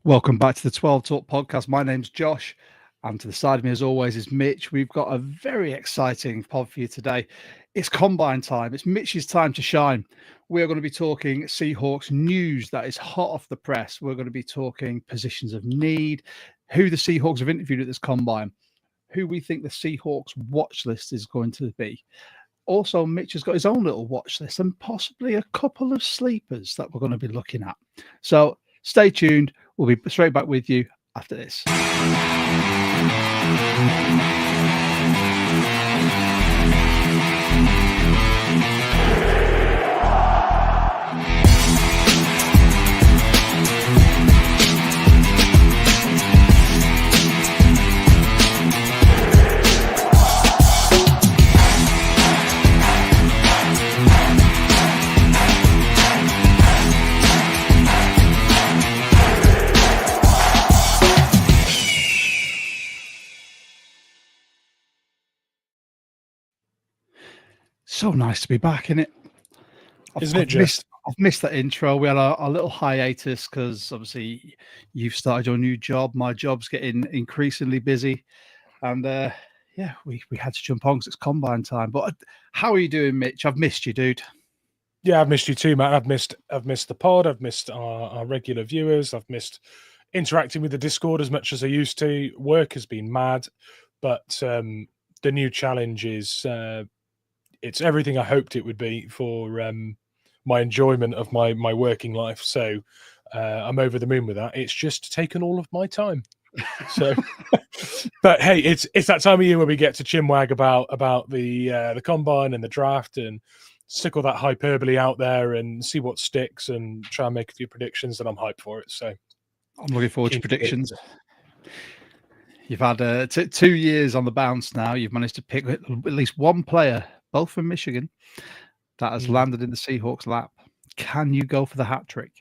Welcome back to the 12 Talk podcast. My name's Josh, and to the side of me, as always, is Mitch. We've got a very exciting pod for you today. It's combine time. It's Mitch's time to shine. We're going to be talking Seahawks news that is hot off the press. We're going to be talking positions of need, who the Seahawks have interviewed at this combine, who we think the Seahawks watch list is going to be. Also, Mitch has got his own little watch list and possibly a couple of sleepers that we're going to be looking at. So stay tuned. We'll be straight back with you after this. So nice to be back, isn't it? I've missed that intro. We had a little hiatus because obviously you've started your new job. My job's getting increasingly busy, and we had to jump on because it's combine time. But how are you doing, Mitch? I've missed you, dude. Yeah, I've missed you too, Matt. I've missed the pod. I've missed our regular viewers. I've missed interacting with the Discord as much as I used to. Work has been mad, but the new challenge is it's everything I hoped it would be for my enjoyment of my working life. So I'm over the moon with that. It's just taken all of my time. So, but hey, it's that time of year where we get to chinwag about the combine and the draft and stick all that hyperbole out there and see what sticks and try and make a few predictions, and I'm hyped for it. So I'm looking forward to predictions. You've had 2 years on the bounce now. You've managed to pick at least one player, both from Michigan, that has landed in the Seahawks lap. Can you go for the hat trick?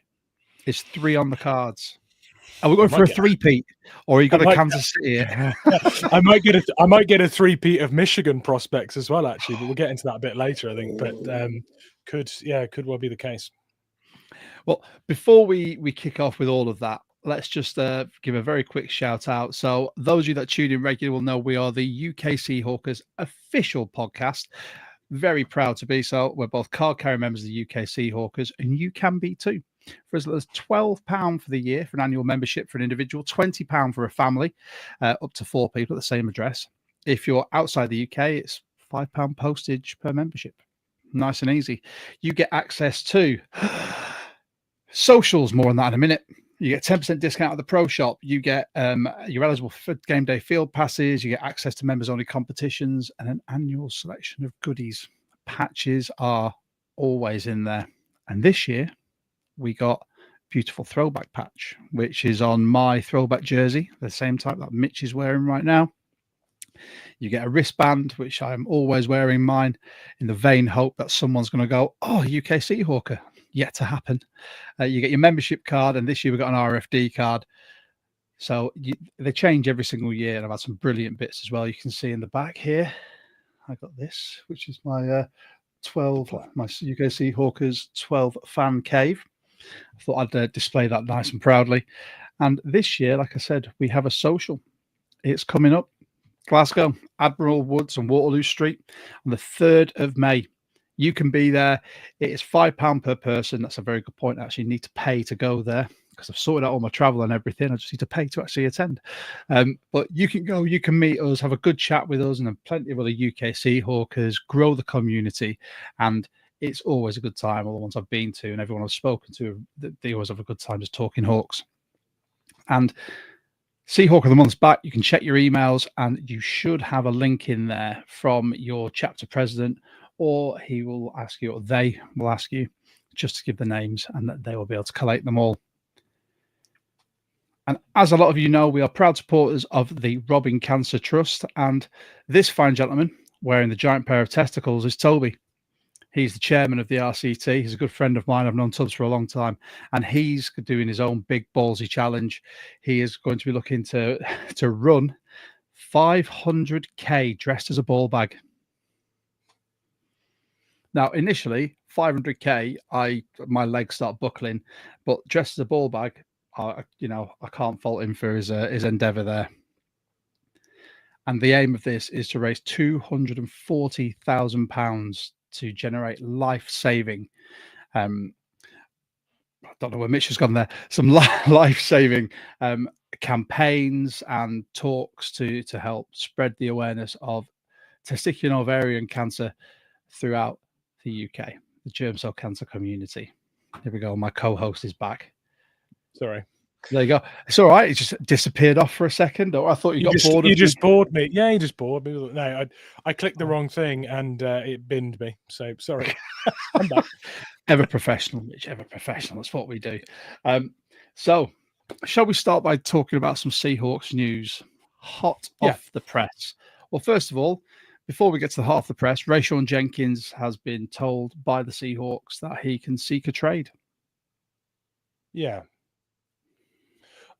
It's 3 on the cards. Are we going for a three-peat, or are you got a Kansas City? I might get a three-peat of Michigan prospects as well, actually, but we'll get into that a bit later, I think. But could well be the case. Well, before we kick off with all of that, let's just give a very quick shout out. So those of you that tune in regularly will know we are the UK Seahawkers official podcast. Very proud to be so. We're both card carrying members of the UK Seahawkers, and you can be too. For as little as £12 for the year for an annual membership for an individual, £20 for a family, up to 4 people at the same address. If you're outside the UK, it's £5 postage per membership. Nice and easy. You get access to socials, more on that in a minute. You get 10% discount at the pro shop. You get you're eligible for game day field passes. You get access to members only competitions and an annual selection of goodies. Patches are always in there. And this year we got beautiful throwback patch, which is on my throwback jersey, the same type that Mitch is wearing right now. You get a wristband, which I'm always wearing mine in the vain hope that someone's going to go, oh, UK Seahawker. Yet to happen. You get your membership card, and this year we've got an RFD card. So they change every single year, and I've had some brilliant bits as well. You can see in the back here, I got this, which is my my UK Seahawkers 12 fan cave. I thought I'd display that nice and proudly. And this year, like I said, we have a social. It's coming up, Glasgow, Admiral Woods and Waterloo Street on the 3rd of May. You can be there. It is £5 per person. That's a very good point. I actually need to pay to go there because I've sorted out all my travel and everything. I just need to pay to actually attend. But you can go, you can meet us, have a good chat with us, and have plenty of other UK Seahawkers, grow the community. And it's always a good time. All the ones I've been to and everyone I've spoken to, they always have a good time just talking Hawks. And Seahawk of the Month's back. You can check your emails, and you should have a link in there from your chapter president, or he will ask you, or they will ask you, just to give the names, and that they will be able to collate them all. And as a lot of you know, we are proud supporters of the Robbing Cancer Trust, and this fine gentleman wearing the giant pair of testicles is Toby. He's the chairman of the RCT. He's a good friend of mine. I've known Tubbs for a long time, and he's doing his own big ballsy challenge. He is going to be looking to run 500k dressed as a ball bag. Now, initially, 500k, my legs start buckling, but dressed as a ball bag, I can't fault him for his endeavour there. And the aim of this is to raise £240,000 to generate life-saving. I don't know where Mitch has gone there. Some life-saving campaigns and talks to help spread the awareness of testicular and ovarian cancer throughout the UK, the germ cell cancer community. Here we go. My co-host is back. Sorry. There you go. It's all right. It just disappeared off for a second. Oh, I thought you got bored. You just bored me. Yeah, you just bored me. No, I clicked the wrong thing and it binned me. So sorry. I'm back. Ever professional, Mitch. Ever professional. That's what we do. So, shall we start by talking about some Seahawks news, hot off the press? Well, first of all, before we get to the hot off the press, Rayshawn Jenkins has been told by the Seahawks that he can seek a trade. Yeah.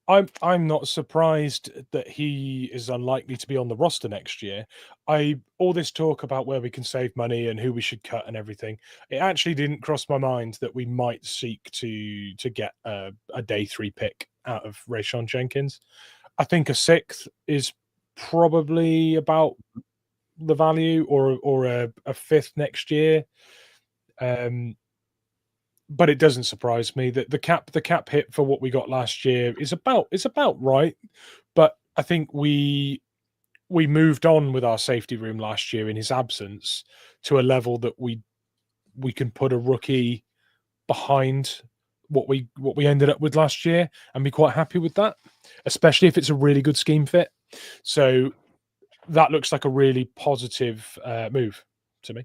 I'm not surprised that he is unlikely to be on the roster next year. All this talk about where we can save money and who we should cut and everything, it actually didn't cross my mind that we might seek to get a day 3 pick out of Rayshawn Jenkins. I think a 6th is probably about the value, or a 5th next year. But it doesn't surprise me that the cap hit for what we got last year is about right. But I think we moved on with our safety room last year in his absence to a level that we can put a rookie behind what we ended up with last year and be quite happy with that, especially if it's a really good scheme fit. So that looks like a really positive move to me.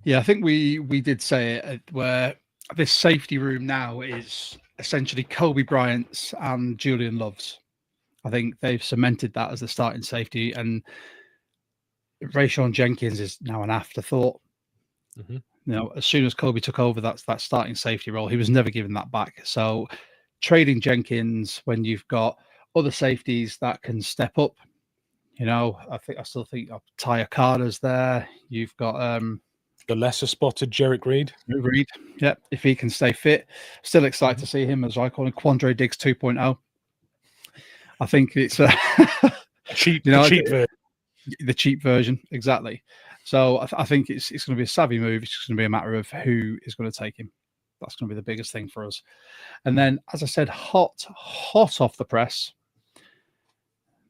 Yeah, I think we did say it, where this safety room now is essentially Kobe Bryant's and Julian Love's. I think they've cemented that as the starting safety, and Rayshawn Jenkins is now an afterthought. As soon as Kobe took over that starting safety role, he was never given that back. So trading Jenkins when you've got other safeties that can step up, I still think Tyre Carter's there. You've got the lesser spotted Jarek Reed. Yeah, if he can stay fit. Still excited to see him, as I call him, Quandre Diggs 2.0. I think it's the cheap version. The cheap version, exactly. So I think it's going to be a savvy move. It's just going to be a matter of who is going to take him. That's going to be the biggest thing for us. And then, as I said, hot off the press,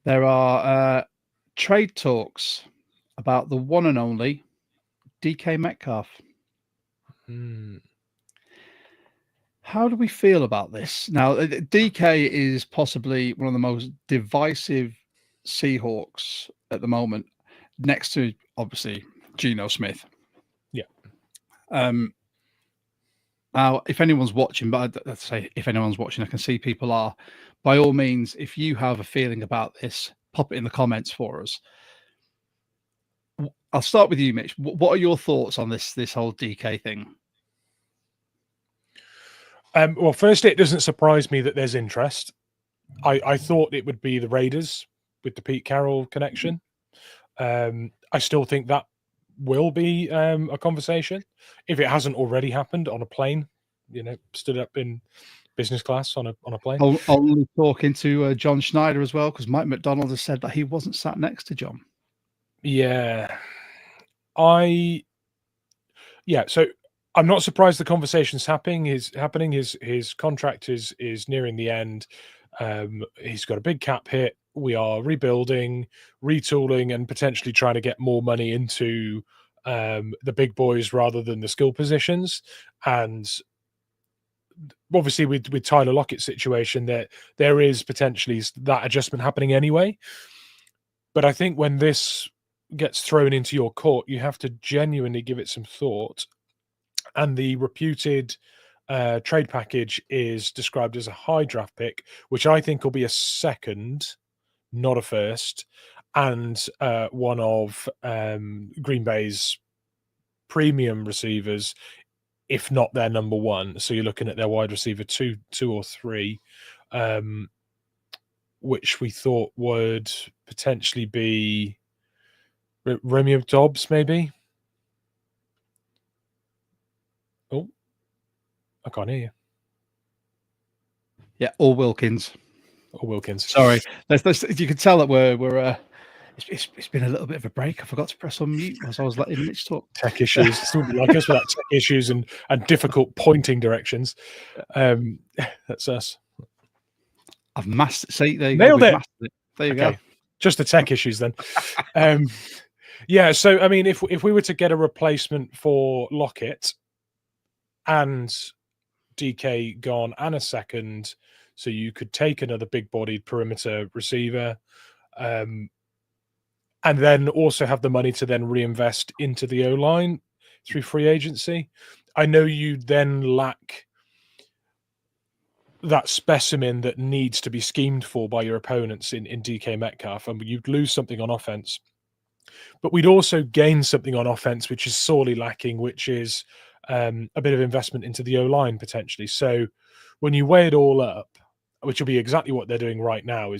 there are trade talks about the one and only DK Metcalf. How do we feel about this? Now, DK is possibly one of the most divisive Seahawks at the moment, next to, obviously, Geno Smith. Yeah. Now, if anyone's watching, but let's say if anyone's watching, I can see people are. By all means, if you have a feeling about this, pop it in the comments for us. I'll start with you, Mitch. What are your thoughts on this whole DK thing? Well, firstly, it doesn't surprise me that there's interest. I thought it would be the Raiders with the Pete Carroll connection. I still think that will be a conversation if it hasn't already happened on a plane. Stood up in business class on a plane. Only talking to John Schneider as well, because Mike MacDonald has said that he wasn't sat next to John. Yeah, so I'm not surprised the conversation's happening. His contract is nearing the end. He's got a big cap hit. We are rebuilding, retooling, and potentially trying to get more money into the big boys rather than the skill positions. And obviously, with Tyler Lockett's situation, there is potentially that adjustment happening anyway. But I think when this gets thrown into your court, you have to genuinely give it some thought. And the reputed trade package is described as a high draft pick, which I think will be a second, not a first, and one of Green Bay's premium receivers, if not their number one. So you're looking at their wide receiver two or three, which we thought would potentially be Romeo Dobbs, maybe. Oh, I can't hear you. Yeah, or Wilkins. Or Wilkins. Sorry, you can tell that we're. It's been a little bit of a break. I forgot to press on mute as I was letting Mitch talk. Tech issues. Somebody like us without tech issues and difficult pointing directions. That's us. I've mastered. See, there you Nailed go. it. Mastered it. There you go. Just the tech issues then. Yeah. So I mean, if we were to get a replacement for Lockett and DK gone and a second, so you could take another big-bodied perimeter receiver. And then also have the money to then reinvest into the O-line through free agency. I know you then lack that specimen that needs to be schemed for by your opponents in DK Metcalf, and you'd lose something on offense. But we'd also gain something on offense, which is sorely lacking, which is a bit of investment into the O-line potentially. So when you weigh it all up, which will be exactly what they're doing right now,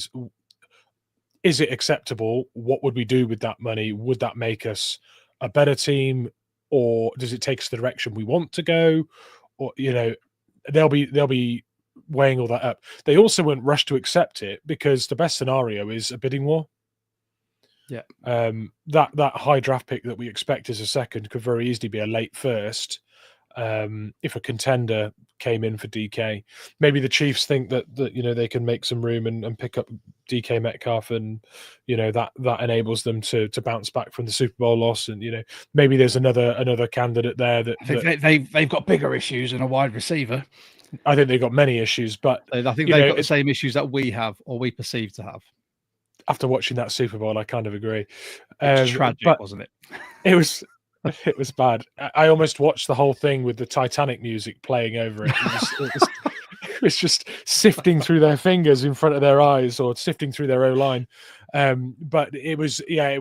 is it acceptable? What would we do with that money? Would that make us a better team, or does it take us the direction we want to go? Or they'll be weighing all that up. They also won't rush to accept it because the best scenario is a bidding war. Yeah. That high draft pick that we expect as a second could very easily be a late first. If a contender came in for DK, maybe the Chiefs think that they can make some room and pick up DK Metcalf, and that enables them to bounce back from the Super Bowl loss, and maybe there's another candidate there they've got bigger issues than a wide receiver. I think they've got many issues, but I think they've got the same issues that we have, or we perceive to have. After watching that Super Bowl, I kind of agree. It was tragic, wasn't it? It was. It was bad. I almost watched the whole thing with the Titanic music playing over it. It was just sifting through their fingers in front of their eyes, or sifting through their O-line. But it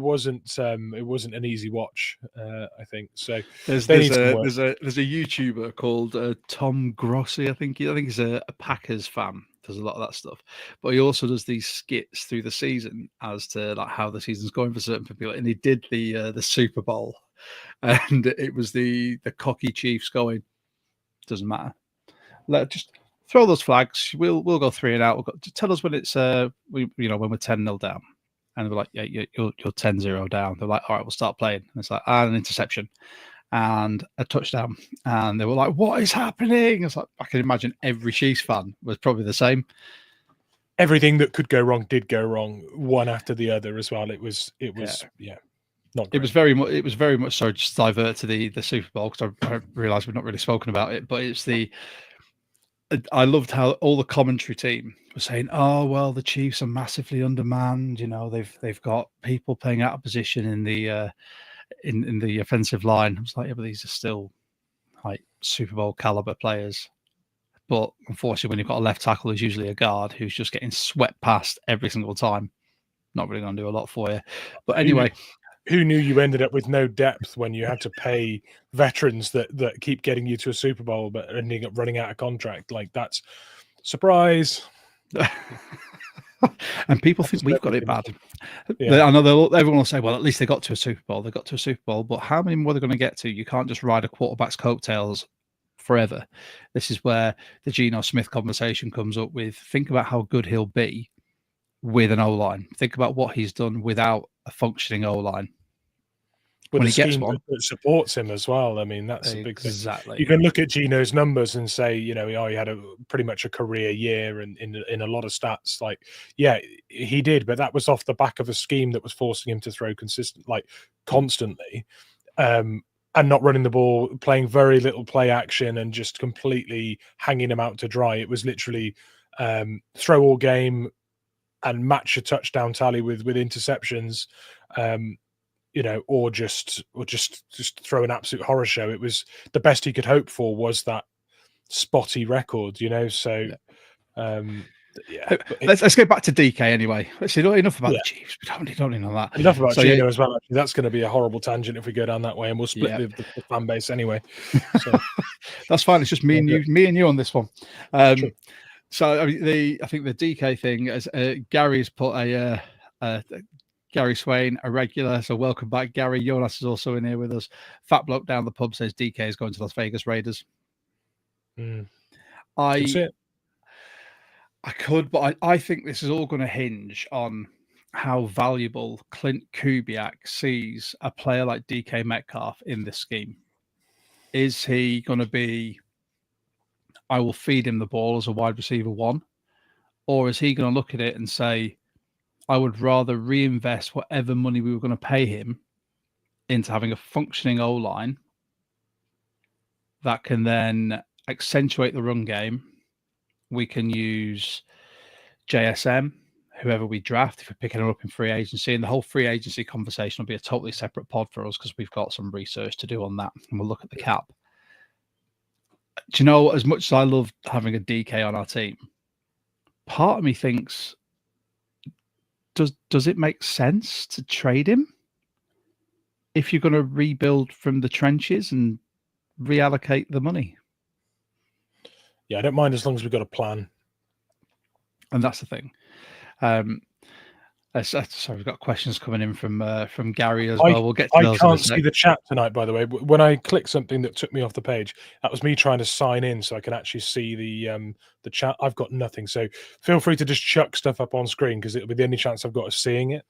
wasn't an easy watch. I think so. There's a YouTuber called Tom Grossi. I think he's a Packers fan. Does a lot of that stuff, but he also does these skits through the season as to like how the season's going for certain people. And he did the Super Bowl, and it was the cocky Chiefs going, doesn't matter. Just throw those flags. We'll go 3 and out. Tell us when it's when we're 10-0 down, and we're like, yeah, you're 10-0 down. They're like, all right, we'll start playing. And it's like, an interception and a touchdown, and they were like, what is happening? It's like, I can imagine every Chiefs fan was probably the same. Everything that could go wrong did go wrong, one after the other as well. It was not great. It was very much so. Just divert to the Super Bowl, because I realized we've not really spoken about it, but I loved how all the commentary team was saying, oh well, the Chiefs are massively undermanned, they've got people playing out of position in the in the offensive line. I was like, yeah, but these are still like Super Bowl caliber players. But unfortunately, when you've got a left tackle who's usually a guard who's just getting swept past every single time, not really going to do a lot for you. But anyway, who knew you ended up with no depth when you had to pay veterans that keep getting you to a Super Bowl but ending up running out of contract? Like, that's surprise. And people think we've got it bad. Yeah. I know everyone will say, well, at least they got to a Super Bowl. They got to a Super Bowl, but how many more are they going to get to? You can't just ride a quarterback's coattails forever. This is where the Geno Smith conversation comes up with. Think about how good he'll be with an O-line. Think about what he's done without a functioning O-line. With a scheme that supports him as well. I mean, that's a big thing. Exactly. You can look at Geno's numbers and say, he had pretty much a career year, and in a lot of stats, like, yeah, he did, but that was off the back of a scheme that was forcing him to throw constantly, and not running the ball, playing very little play action, and just completely hanging him out to dry. It was literally throw all game and match a touchdown tally with interceptions. Or just throw an absolute horror show. It was the best he could hope for, was that spotty record, So, let's go back to DK anyway. Let's see, enough about the Chiefs. We don't need all that. Enough about Geno as well. Actually, that's going to be a horrible tangent if we go down that way, and we'll split the fan base anyway. So. That's fine. It's just me and you on this one. So I think the DK thing, as Gary's put a Gary Swain, a regular. So welcome back, Gary. Jonas is also in here with us. Fat bloke down the pub says DK is going to Las Vegas Raiders. I I could, but I think this is all going to hinge on how valuable Clint Kubiak sees a player like DK Metcalf in this scheme. Is he going to be, I will feed him the ball as a wide receiver one? Or is he going to look at it and say, I would rather reinvest whatever money we were going to pay him into having a functioning O-line that can then accentuate the run game. We can use JSM, whoever we draft, if we're picking him up in free agency. And the whole free agency conversation will be a totally separate pod for us because we've got some research to do on that. And we'll look at the cap. Do you know, as much as I love having a DK on our team, part of me thinks, does it make sense to trade him if you're going to rebuild from the trenches and reallocate the money? Yeah, I don't mind as long as we've got a plan. And that's the thing. Sorry, we've got questions coming in from Gary as well. We'll get to those. I can't see the chat tonight, by the way. When I clicked something that took me off the page, that was me trying to sign in so I can actually see the chat. I've got nothing, so feel free to just chuck stuff up on screen because it'll be the only chance I've got of seeing it.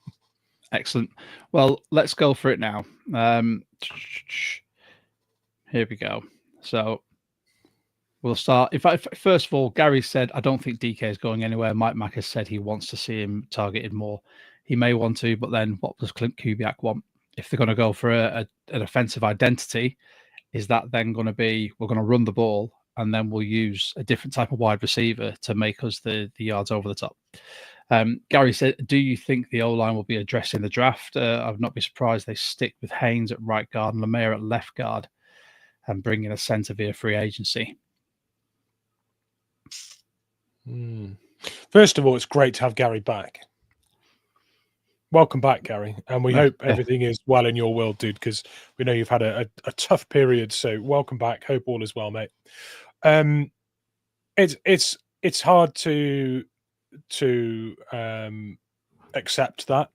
Excellent. Well, let's go for it now. Here we go. So we'll start. First of all, Gary said, I don't think DK is going anywhere. Mike Mack has said he wants to see him targeted more. He may want to, but then what does Clint Kubiak want? If they're going to go for an offensive identity, is that then going to be, we're going to run the ball and then we'll use a different type of wide receiver to make us the yards over the top? Gary said, do you think the O-line will be addressed in the draft? I'd not be surprised they stick with Haynes at right guard and Lemire at left guard and bring in a centre via free agency. First of all, it's great to have Gary back. Welcome back, Gary. And we hope everything is well in your world, dude, because we know you've had a tough period. So welcome back. Hope all is well, mate. It's hard to accept that,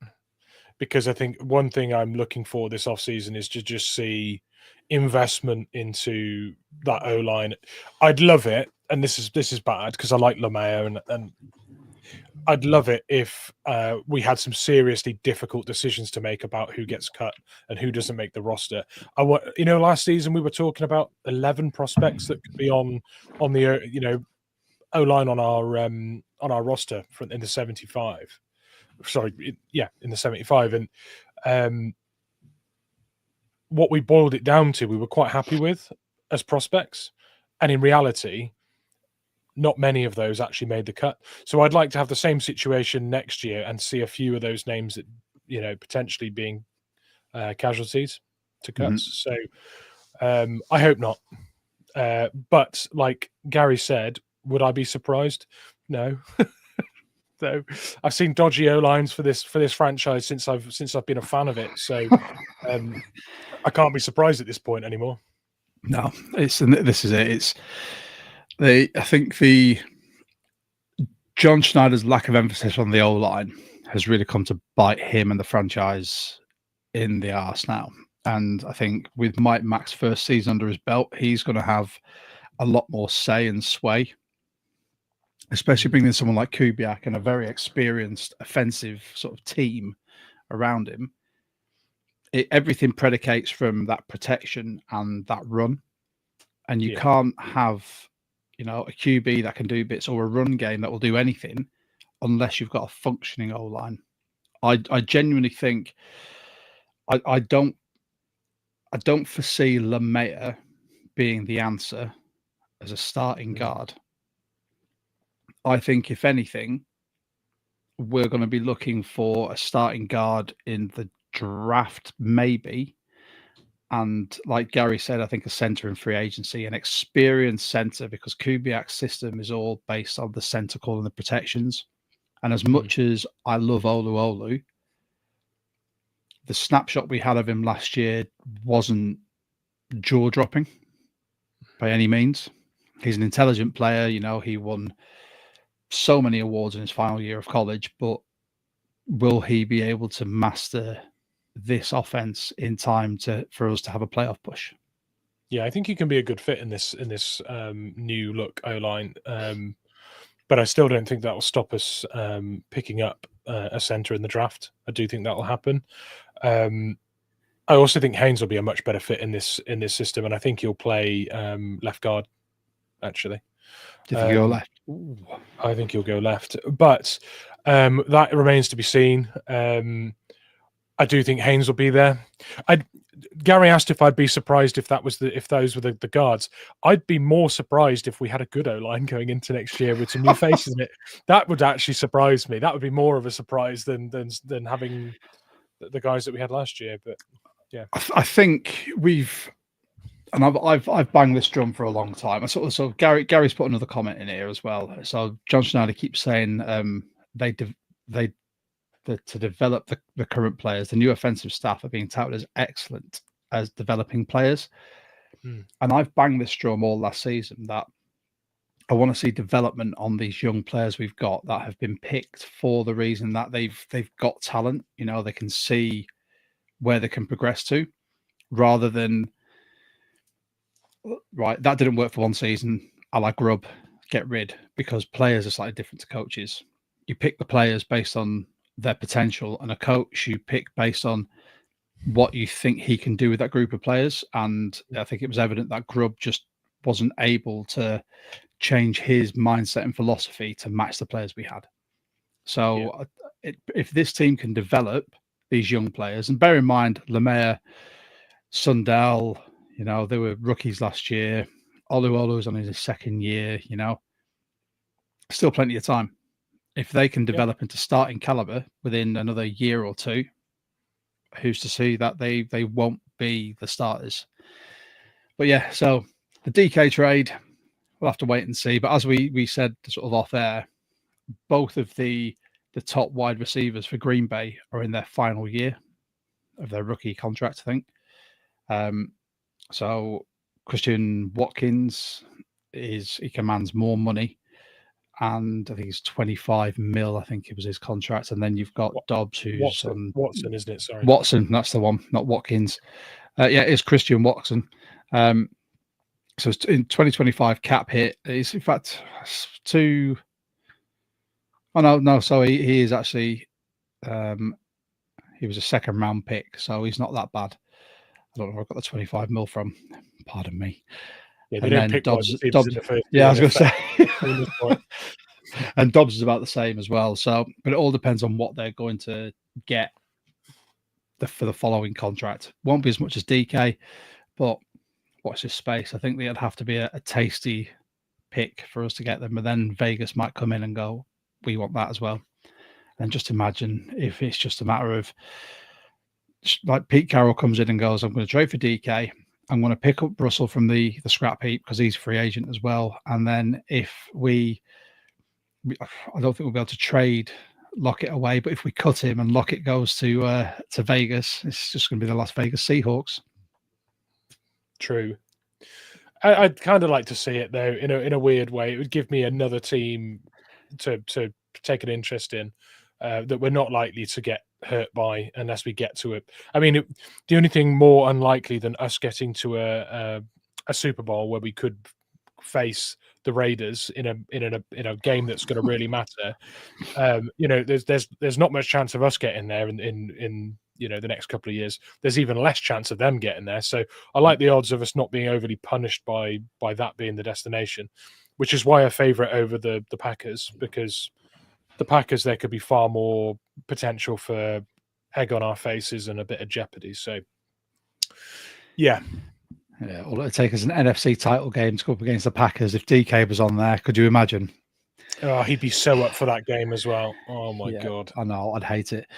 because I think one thing I'm looking for this offseason is to just see investment into that O-line. I'd love it, and this is bad because I like Lemire, and I'd love it if we had some seriously difficult decisions to make about who gets cut and who doesn't make the roster. Last season we were talking about 11 prospects that could be on the O-line on our roster in the 75. Sorry, in the 75, and what we boiled it down to, we were quite happy with as prospects, and in reality, not many of those actually made the cut. So I'd like to have the same situation next year and see a few of those names that potentially being casualties to cuts. So I hope not. But like Gary said, would I be surprised? No. So I've seen dodgy O-lines for this franchise since I've been a fan of it. So I can't be surprised at this point anymore. No, this is it. I think the John Schneider's lack of emphasis on the O-line has really come to bite him and the franchise in the arse now. And I think with Mike Mack's first season under his belt, he's going to have a lot more say and sway, especially bringing in someone like Kubiak and a very experienced offensive sort of team around him. Everything predicates from that protection and that run. And you can't have, a QB that can do bits or a run game that will do anything unless you've got a functioning O-line. I genuinely think I don't foresee Lemire being the answer as a starting guard. I think, if anything, we're going to be looking for a starting guard in the draft, maybe. And like Gary said, I think a center in free agency, an experienced center, because Kubiak's system is all based on the center calling the protections. And as much as I love Olu, the snapshot we had of him last year wasn't jaw-dropping by any means. He's an intelligent player. He won so many awards in his final year of college, but will he be able to master this offense in time for us to have a playoff push? Yeah, I think he can be a good fit in this new look O-line. but I still don't think that will stop us picking up a centre in the draft. I do think that will happen. I also think Haynes will be a much better fit in this system, and I think he'll play left guard. Actually, do you think he'll go left? Ooh. I think he'll go left, but that remains to be seen. I do think Haynes will be there. Gary asked if I'd be surprised if those were the guards. I'd be more surprised if we had a good O-line going into next year with some new faces in it. That would actually surprise me. That would be more of a surprise than having the guys that we had last year. But yeah, I think we've, and I've banged this drum for a long time. I sort of Gary's put another comment in here as well. So John Schneider keeps saying to develop the current players, the new offensive staff are being touted as excellent as developing players. And I've banged this drum all last season that I want to see development on these young players we've got that have been picked for the reason that they've got talent. You know, they can see where they can progress to, rather than, right, that didn't work for one season, I like Grubb, get rid, because players are slightly different to coaches. You pick the players based on their potential, and a coach you pick based on what you think he can do with that group of players. And I think it was evident that Grubb just wasn't able to change his mindset and philosophy to match the players we had. So if this team can develop these young players, and bear in mind, Lemaire, Sundell, you know, they were rookies last year. Oluolu's on his second year, you know, still plenty of time. If they can develop into starting caliber within another year or two, who's to see that they won't be the starters? But yeah, so the DK trade, we'll have to wait and see. But as we said sort of off air, both of the top wide receivers for Green Bay are in their final year of their rookie contract, I think. So Christian Watkins he commands more money, and I think he's 25 mil. I think it was his contract. And then you've got Dobbs, who's Watson, isn't it? Sorry, Watson. That's the one, not Watkins. It's Christian Watson. So it's in 2025 cap hit is in fact two. Oh no. So he is actually he was a second round pick, so he's not that bad. I don't know where I got the 25 mil from. Pardon me. Yeah, they don't pick Dobbs in the first yeah, I was going to say. And Dobbs is about the same as well. So, but it all depends on what they're going to get for the following contract. Won't be as much as DK, but watch this space. I think there'd have to be a tasty pick for us to get them. But then Vegas might come in and go, we want that as well. And just imagine if it's just a matter of, like, Pete Carroll comes in and goes, I'm going to trade for DK. I'm going to pick up Russell from the scrap heap because he's a free agent as well. And then if I don't think we'll be able to trade Lockett away, but if we cut him and Lockett goes to Vegas, it's just going to be the Las Vegas Seahawks. True. I'd kind of like to see it though, in a weird way. It would give me another team to take an interest in that we're not likely to get hurt by unless we get to it. I mean, the only thing more unlikely than us getting to a Super Bowl where we could face the Raiders in a game that's going to really matter. There's not much chance of us getting there in the next couple of years. There's even less chance of them getting there. So I like the odds of us not being overly punished by that being the destination, which is why I favour it over the Packers, because the Packers, there could be far more potential for egg on our faces and a bit of jeopardy. So yeah. Yeah, all it would take is an NFC title game to go up against the Packers. If DK was on there, could you imagine? Oh, he'd be so up for that game as well. Oh my God. I know, I'd hate it.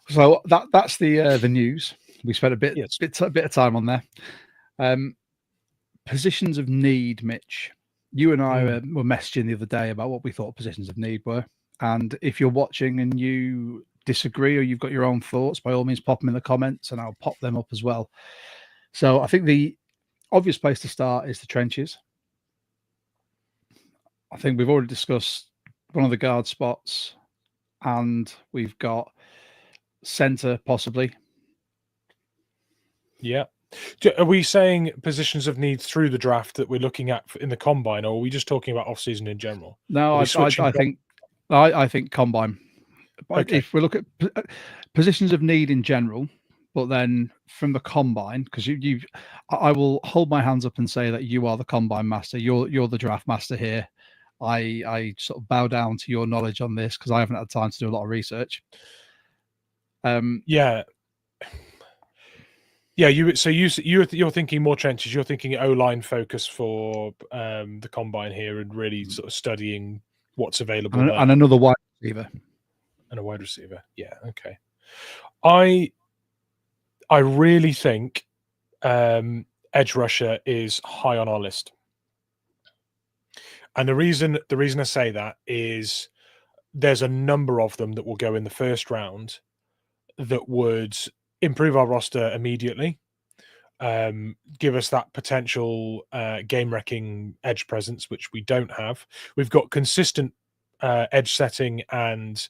So that's the news. We spent a bit of time on there. Positions of need, Mitch. You and I were messaging the other day about what we thought positions of need were. And if you're watching and you disagree or you've got your own thoughts, by all means, pop them in the comments and I'll pop them up as well. So I think the obvious place to start is the trenches. I think we've already discussed one of the guard spots, and we've got centre possibly. Yeah. Are we saying positions of need through the draft that we're looking at in the combine, or are we just talking about off-season in general? No, I think combine. Okay. If we look at positions of need in general, but then from the combine, because I will hold my hands up and say that you are the combine master. You're the draft master here. I sort of bow down to your knowledge on this because I haven't had time to do a lot of research. Yeah. You're thinking more trenches. You're thinking O-line focus for the combine here, and really sort of studying what's available and another wide receiver. And a wide receiver. Yeah, okay. I really think edge rusher is high on our list. And the reason I say that is there's a number of them that will go in the first round that would improve our roster immediately, give us that potential game-wrecking edge presence, which we don't have. We've got consistent edge setting, and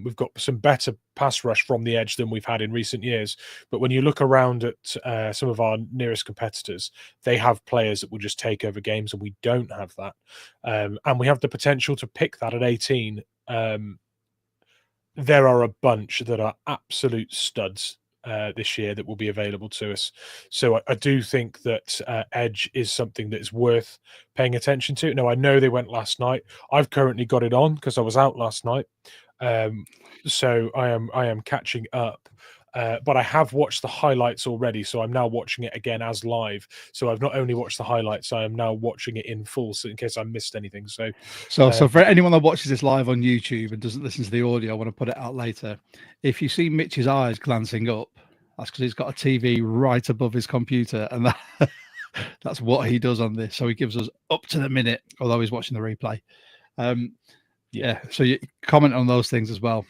we've got some better pass rush from the edge than we've had in recent years. But when you look around at some of our nearest competitors, they have players that will just take over games, and we don't have that. And we have the potential to pick that at 18. There are a bunch that are absolute studs this year that will be available to us. So I do think that edge is something that is worth paying attention to. Now, I know they went last night. I've currently got it on because I was out last night. So I am catching up. But I have watched the highlights already, so I'm now watching it again as live. So I've not only watched the highlights, I am now watching it in full, so in case I missed anything. So for anyone that watches this live on YouTube and doesn't listen to the audio, I want to put it out later. If you see Mitch's eyes glancing up, that's because he's got a TV right above his computer, and that's what he does on this. So he gives us up to the minute, although he's watching the replay. Yeah, so you comment on those things as well.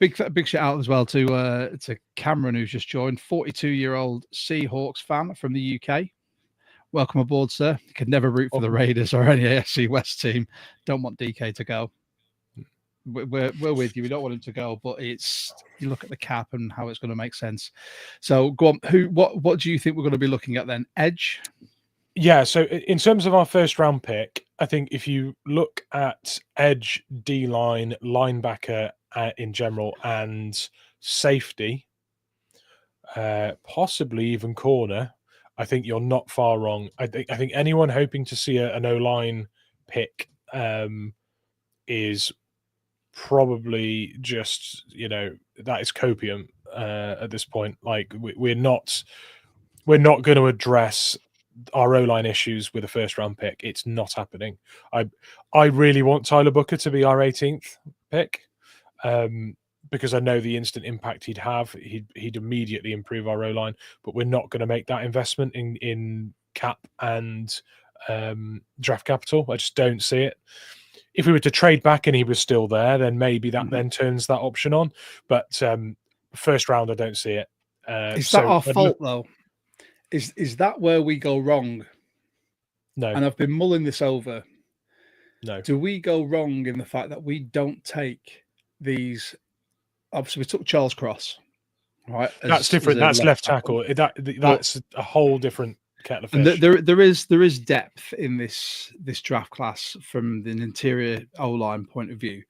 Big shout out as well to Cameron, who's just joined, 42-year-old Seahawks fan from the UK. Welcome aboard, sir. You could never root for the Raiders or any AFC West team. Don't want DK to go. We're with you. We don't want him to go, but it's, you look at the cap and how it's going to make sense. So go on. What do you think we're going to be looking at then? Edge? Yeah, so in terms of our first round pick, I think if you look at edge, D-line, linebacker in general, and safety, possibly even corner, I think you're not far wrong. I think anyone hoping to see an O-line pick is probably just, that is copium at this point. Like we're not going to address our O-line issues with a first round pick. It's not happening. I really want Tyler Booker to be our 18th pick because I know the instant impact he'd have. He'd immediately improve our O-line, but we're not going to make that investment in cap and draft capital. I just don't see it. If we were to trade back and he was still there, then maybe that then turns that option on. But first round, I don't see it. Is that our fault though? Is that where we go wrong? No. And I've been mulling this over. No. Do we go wrong in the fact that we don't take these? Obviously, we took Charles Cross, right? That's different. That's left tackle. That's a whole different kettle of fish. And there is depth in this draft class from an interior O-line point of view.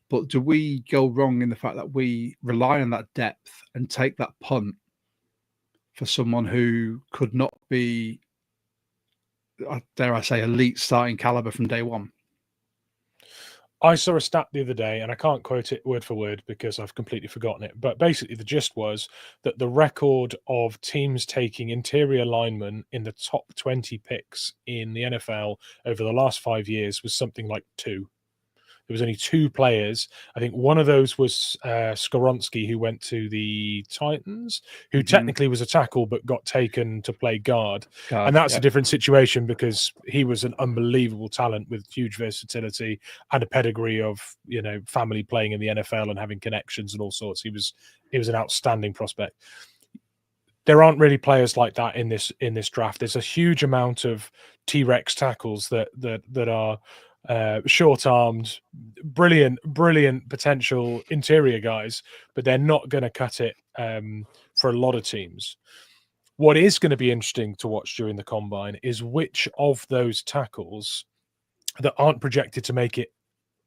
But do we go wrong in the fact that we rely on that depth and take that punt for someone who could not be, dare I say, elite starting caliber from day one? I saw a stat the other day, and I can't quote it word for word because I've completely forgotten it. But basically, the gist was that the record of teams taking interior linemen in the top 20 picks in the NFL over the last 5 years was something like 2. There was only 2 players. I think one of those was Skoronski, who went to the Titans, who technically was a tackle but got taken to play guard. And that's a different situation because he was an unbelievable talent with huge versatility and a pedigree of, family playing in the NFL and having connections and all sorts. He was an outstanding prospect. There aren't really players like that in this draft. There's a huge amount of T-Rex tackles that are short-armed, brilliant potential interior guys, but they're not going to cut it for a lot of teams. What is going to be interesting to watch during the combine is which of those tackles that aren't projected to make it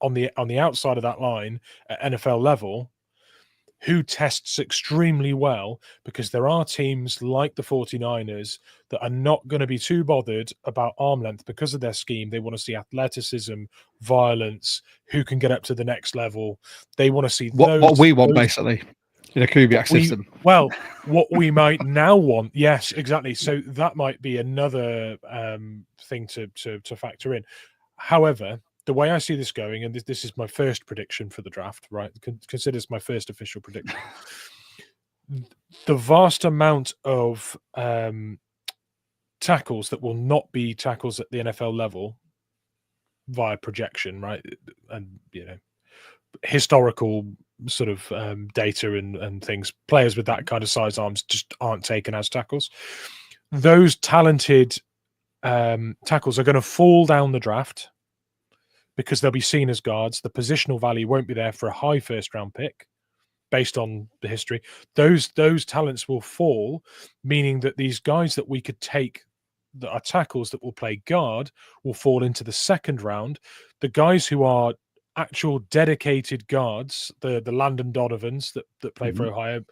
on the outside of that line at NFL level, who tests extremely well, because there are teams like the 49ers that are not going to be too bothered about arm length because of their scheme. They want to see athleticism, violence, who can get up to the next level. They want to see what we want, basically, in a Kubiak system. Well, what we might now want. Yes, exactly. So that might be another thing to factor in. However, the way I see this going, and this is my first prediction for the draft, right? Consider this my first official prediction. The vast amount of tackles that will not be tackles at the NFL level via projection, right? And, historical sort of data and things, players with that kind of size arms just aren't taken as tackles. Those talented tackles are going to fall down the draft, because they'll be seen as guards. The positional value won't be there for a high first-round pick based on the history. Those talents will fall, meaning that these guys that we could take that are tackles that will play guard will fall into the second round. The guys who are actual dedicated guards, the Landon Donovans that play for Ohio,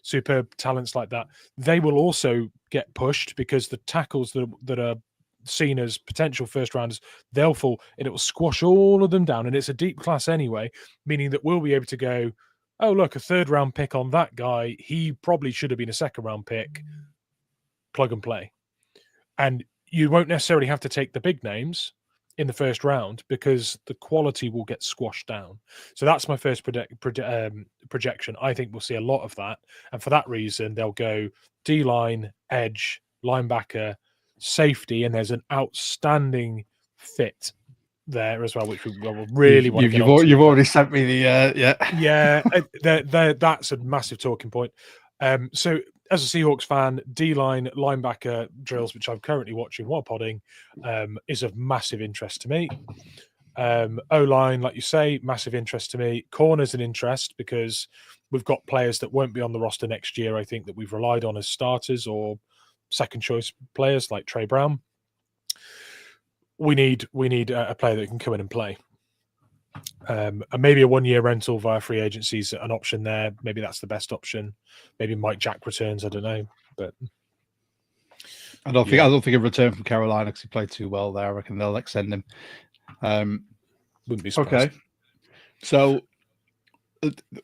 superb talents like that, they will also get pushed, because the tackles that are seen as potential first rounders, they'll fall, and it will squash all of them down. And it's a deep class anyway, meaning that we'll be able to go, oh, look, a third round pick on that guy. He probably should have been a second round pick. Plug and play. And you won't necessarily have to take the big names in the first round, because the quality will get squashed down. So that's my first projection. I think we'll see a lot of that. And for that reason, they'll go D-line, edge, linebacker, safety, and there's an outstanding fit there as well, which we will really want to get onto. You've already sent me the that's a massive talking point. So as a Seahawks fan, D-line, linebacker drills, which I'm currently watching while podding, is of massive interest to me. O-line, like you say, massive interest to me. Corner's an interest, because we've got players that won't be on the roster next year, I think, that we've relied on as starters or second choice players like Trey Brown. We need a player that can come in and play. And maybe a 1-year rental via free agency is an option there. Maybe that's the best option. Maybe Mike Jack returns. I don't know, but I don't think a return from Carolina, because he played too well there. I reckon they'll extend him. Wouldn't be surprised. Okay. So,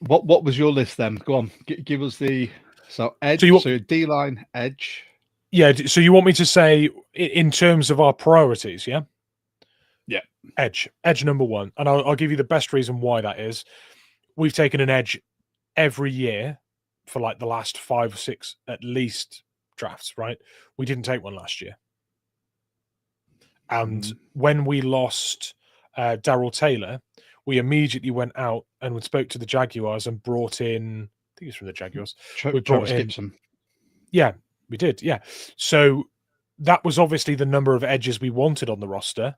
what was your list then? Go on, give us the edge. So D-line, edge. Yeah, so you want me to say in terms of our priorities, yeah? Yeah. Edge number one. And I'll give you the best reason why that is. We've taken an edge every year for like the last 5 or 6 at least drafts, right? We didn't take one last year. And when we lost Darrell Taylor, we immediately went out and spoke to the Jaguars and brought in, I think it's from the Jaguars. We brought in Gibson. Yeah. We did, yeah. So that was obviously the number of edges we wanted on the roster.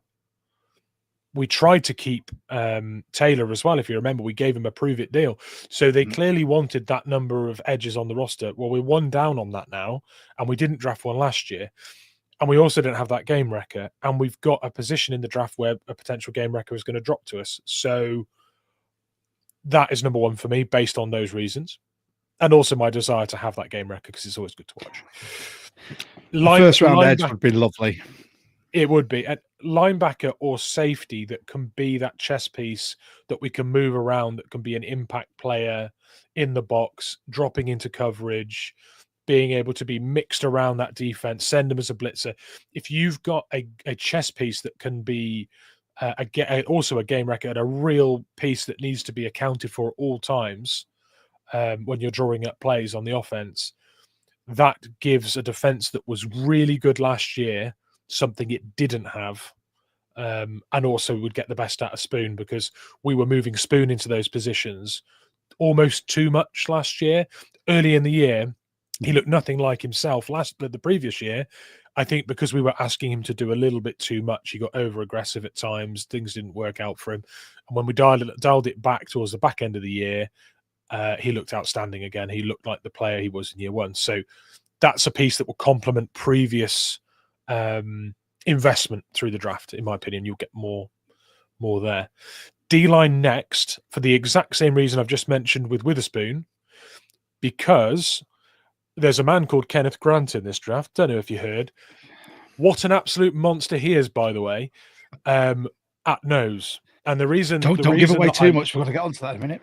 We tried to keep Taylor as well. If you remember, we gave him a prove-it deal. So they clearly wanted that number of edges on the roster. Well, we're one down on that now, and we didn't draft one last year. And we also didn't have that game wrecker. And we've got a position in the draft where a potential game wrecker is going to drop to us. So that is number one for me, based on those reasons. And also my desire to have that game record, because it's always good to watch. First round edge would be lovely. It would be. A linebacker or safety that can be that chess piece that we can move around, that can be an impact player in the box, dropping into coverage, being able to be mixed around that defense, send them as a blitzer. If you've got a chess piece that can be also a game record, a real piece that needs to be accounted for at all times, when you're drawing up plays on the offense, that gives a defense that was really good last year something it didn't have, and also would get the best out of Spoon, because we were moving Spoon into those positions almost too much last year. Early in the year, he looked nothing like himself. The previous year, I think because we were asking him to do a little bit too much, he got over aggressive at times. Things didn't work out for him, and when we dialed it back towards the back end of the year, he looked outstanding again. He looked like the player he was in year one. So that's a piece that will complement previous investment through the draft. In my opinion, you'll get more there. D-line next for the exact same reason I've just mentioned with Witherspoon, because there's a man called Kenneth Grant in this draft. Don't know if you heard. What an absolute monster he is, by the way, at nose. And the reason don't give away too much. We've got to get onto that in a minute.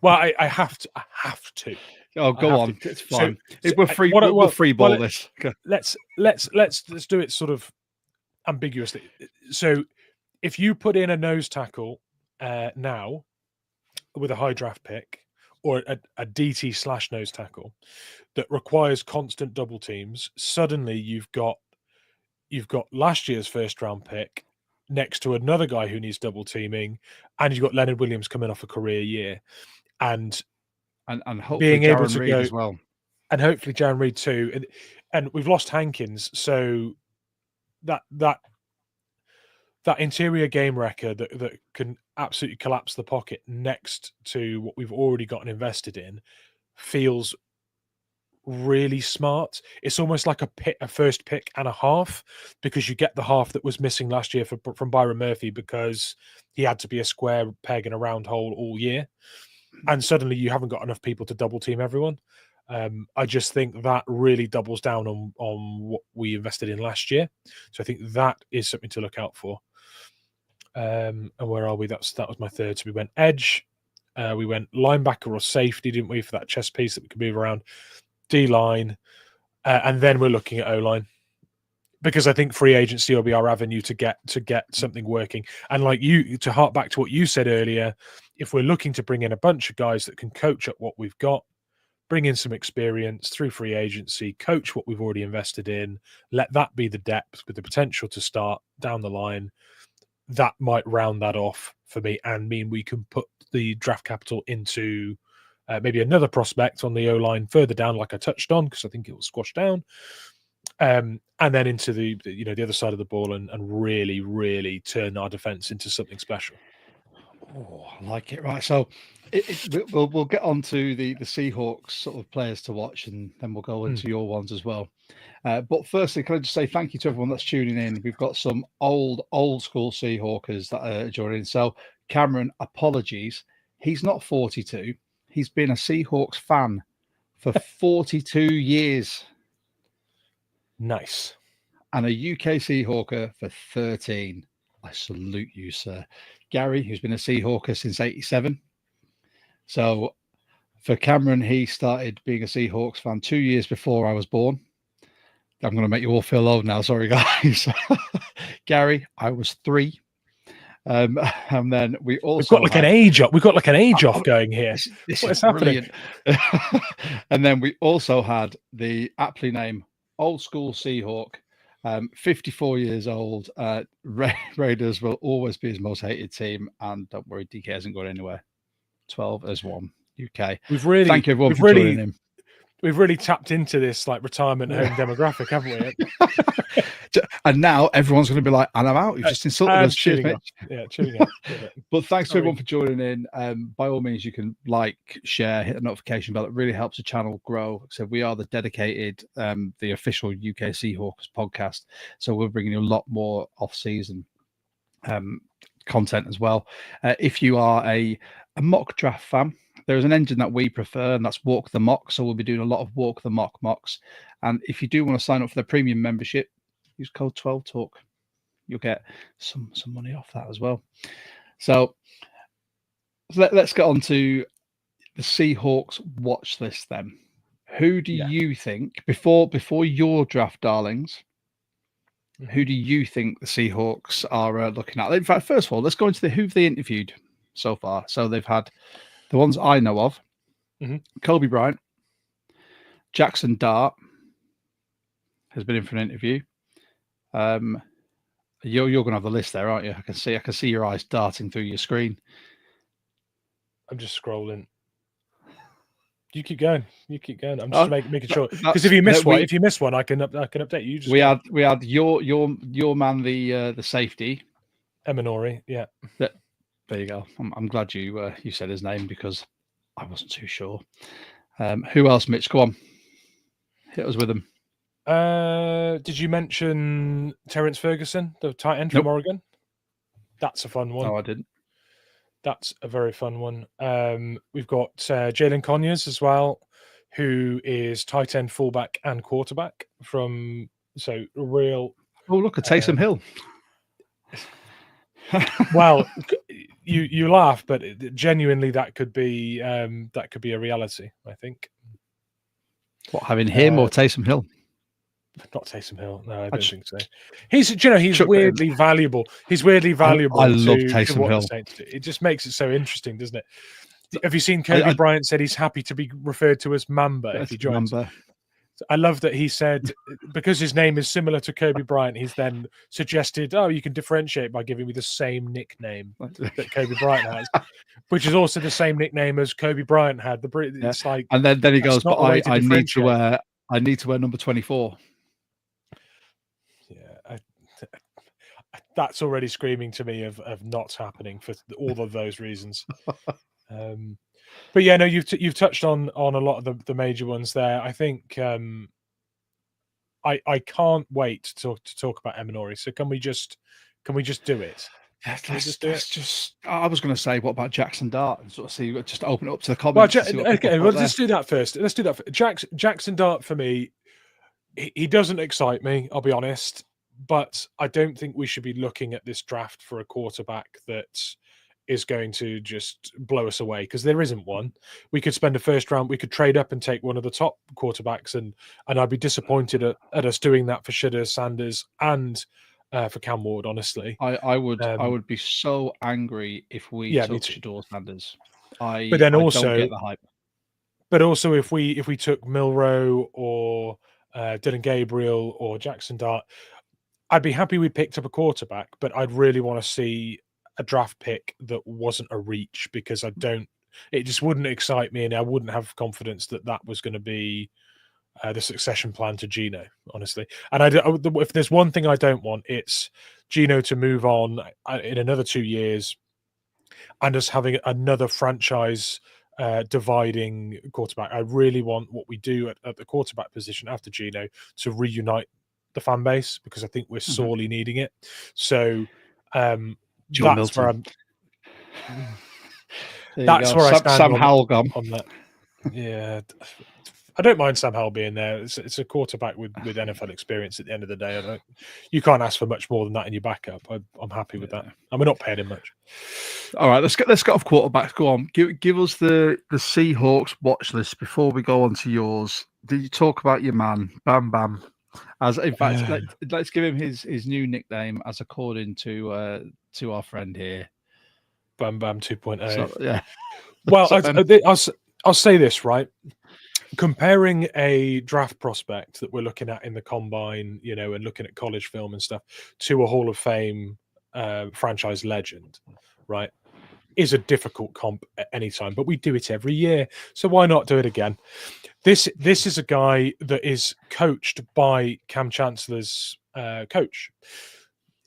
Well, I have to. Oh, go on. It's fine. So, we're free. We'll free ball this. Okay. Let's do it sort of ambiguously. So, if you put in a nose tackle now with a high draft pick, or a DT / nose tackle that requires constant double teams, suddenly you've got last year's first round pick next to another guy who needs double teaming, and you've got Leonard Williams coming off a career year, and hopefully being able Jaron to Reed go as well, and hopefully Jaron Reed too, and we've lost Hankins, so that interior game wrecker that can absolutely collapse the pocket next to what we've already gotten invested in feels really smart. It's almost like a first pick and a half, because you get the half that was missing last year from Byron Murphy, because he had to be a square peg in a round hole all year, and suddenly you haven't got enough people to double team everyone. I just think that really doubles down on what we invested in last year, so I think that is something to look out for. And where are we? That was my third. So we went edge, we went linebacker or safety, didn't we, for that chess piece that we could move around. D-line, and then we're looking at O-line, because I think free agency will be our avenue to get something working. And like you, to hark back to what you said earlier, if we're looking to bring in a bunch of guys that can coach up what we've got, bring in some experience through free agency, coach what we've already invested in, let that be the depth with the potential to start down the line, that might round that off for me and mean we can put the draft capital into maybe another prospect on the O-line further down, like I touched on, because I think it will squash down, and then into the other side of the ball and really, really turn our defense into something special. Oh, I like it. Right, so we'll get on to the Seahawks sort of players to watch, and then we'll go into your ones as well. But firstly, can I just say thank you to everyone that's tuning in. We've got some old school Seahawkers that are joining. So Cameron, apologies, he's not 42. He's been a Seahawks fan for 42 years. Nice. And a UK Seahawker for 13. I salute you, sir. Gary, who's been a Seahawker since 87. So for Cameron, he started being a Seahawks fan 2 years before I was born. I'm going to make you all feel old now. Sorry, guys. Gary, I was 3. And then we've got like an age off going here. This is brilliant. And then we also had the aptly named Old School Seahawk, 54 years old. Raiders will always be his most hated team, and don't worry, DK hasn't gone anywhere. 12 as 1 UK. Thank you everyone for joining him. We've really tapped into this like retirement home demographic, haven't we? And now everyone's going to be like, and I'm out. You've just insulted us. Cheers, Mitch. Yeah, tuning up. But thanks to everyone for joining in. By all means, you can like, share, hit the notification bell. It really helps the channel grow. So we are the dedicated, the official UK Seahawks podcast. So we're bringing you a lot more off-season content as well. If you are a mock draft fan, there's an engine that we prefer, and that's Walk the Mock. So we'll be doing a lot of Walk the Mock mocks. And if you do want to sign up for the premium membership, use code 12Talk. You'll get some money off that as well. So let's get on to the Seahawks watch list then. Who do you think, before your draft darlings, who do you think the Seahawks are looking at? In fact, first of all, let's go into who've they interviewed so far. So they've had the ones I know of: Kobe Bryant, Jackson Dart has been in for an interview. You're going to have the list there, aren't you? I can see your eyes darting through your screen. I'm just scrolling. You keep going. I'm just making sure, because if you miss one, I can update you. We had your man, the safety, Eminori. Yeah. There you go. I'm glad you said his name, because I wasn't too sure. Who else, Mitch? Go on. Hit us with them. Did you mention Terrence Ferguson, the tight end from Oregon? That's a fun one. No, I didn't. That's a very fun one. We've got Jalen Conyers as well, who is tight end, fullback, and quarterback from real. Oh, look at Taysom Hill. Well, you laugh, but genuinely that could be a reality, I think. What, having him or Taysom Hill? Not Taysom Hill. No, I don't think so. He's weirdly valuable. He's weirdly valuable. I love Taysom Hill. The Saints do. It just makes it so interesting, doesn't it? Have you seen Kobe Bryant said he's happy to be referred to as Mamba if he joins? Mamba. I love that he said, because his name is similar to Kobe Bryant, he's then suggested, you can differentiate by giving me the same nickname that Kobe Bryant has, which is also the same nickname as Kobe Bryant had. It's like, and then he goes, but I need to wear number 24. Yeah, that's already screaming to me of not happening for all of those reasons. But yeah, no, you've touched on a lot of the major ones there. I think I can't wait to talk about Eminori. So can we just do it? I was going to say, what about Jackson Dart, and sort of see, just open it up to the comments. Well, let's do that first. Let's do that. Jackson Dart, for me, he doesn't excite me, I'll be honest, but I don't think we should be looking at this draft for a quarterback that is going to just blow us away, because there isn't one. We could spend a first round, we could trade up and take one of the top quarterbacks, and I'd be disappointed at us doing that for Shedder, Sanders, and for Cam Ward, honestly. I would be so angry if we took Shedeur Sanders. But then also, don't get the hype. But also, if we took Milroe or Dylan Gabriel or Jackson Dart, I'd be happy we picked up a quarterback, but I'd really want to see a draft pick that wasn't a reach, because it just wouldn't excite me, and I wouldn't have confidence that was going to be the succession plan to Geno, honestly. And if there's one thing I don't want, it's Geno to move on in another 2 years and us having another franchise dividing quarterback. I really want what we do at the quarterback position after Geno to reunite the fan base, because I think we're sorely needing it. So that's where I'm. That's where I stand Sam Howell gone on that. Yeah, I don't mind Sam Howell being there. It's a quarterback with NFL experience. At the end of the day, you can't ask for much more than that in your backup. I'm happy with that, and we're not paying him much. All right, let's get off quarterbacks. Go on, give us the Seahawks watch list before we go on to yours. Did you talk about your man Bam Bam? As in fact, let's give him his new nickname, as according to our friend here, Bam Bam 2.0. So, yeah. Well, I'll say this, right? Comparing a draft prospect that we're looking at in the combine, and looking at college film and stuff, to a Hall of Fame franchise legend, right, is a difficult comp at any time, but we do it every year, so why not do it again? This is a guy that is coached by Cam Chancellor's coach.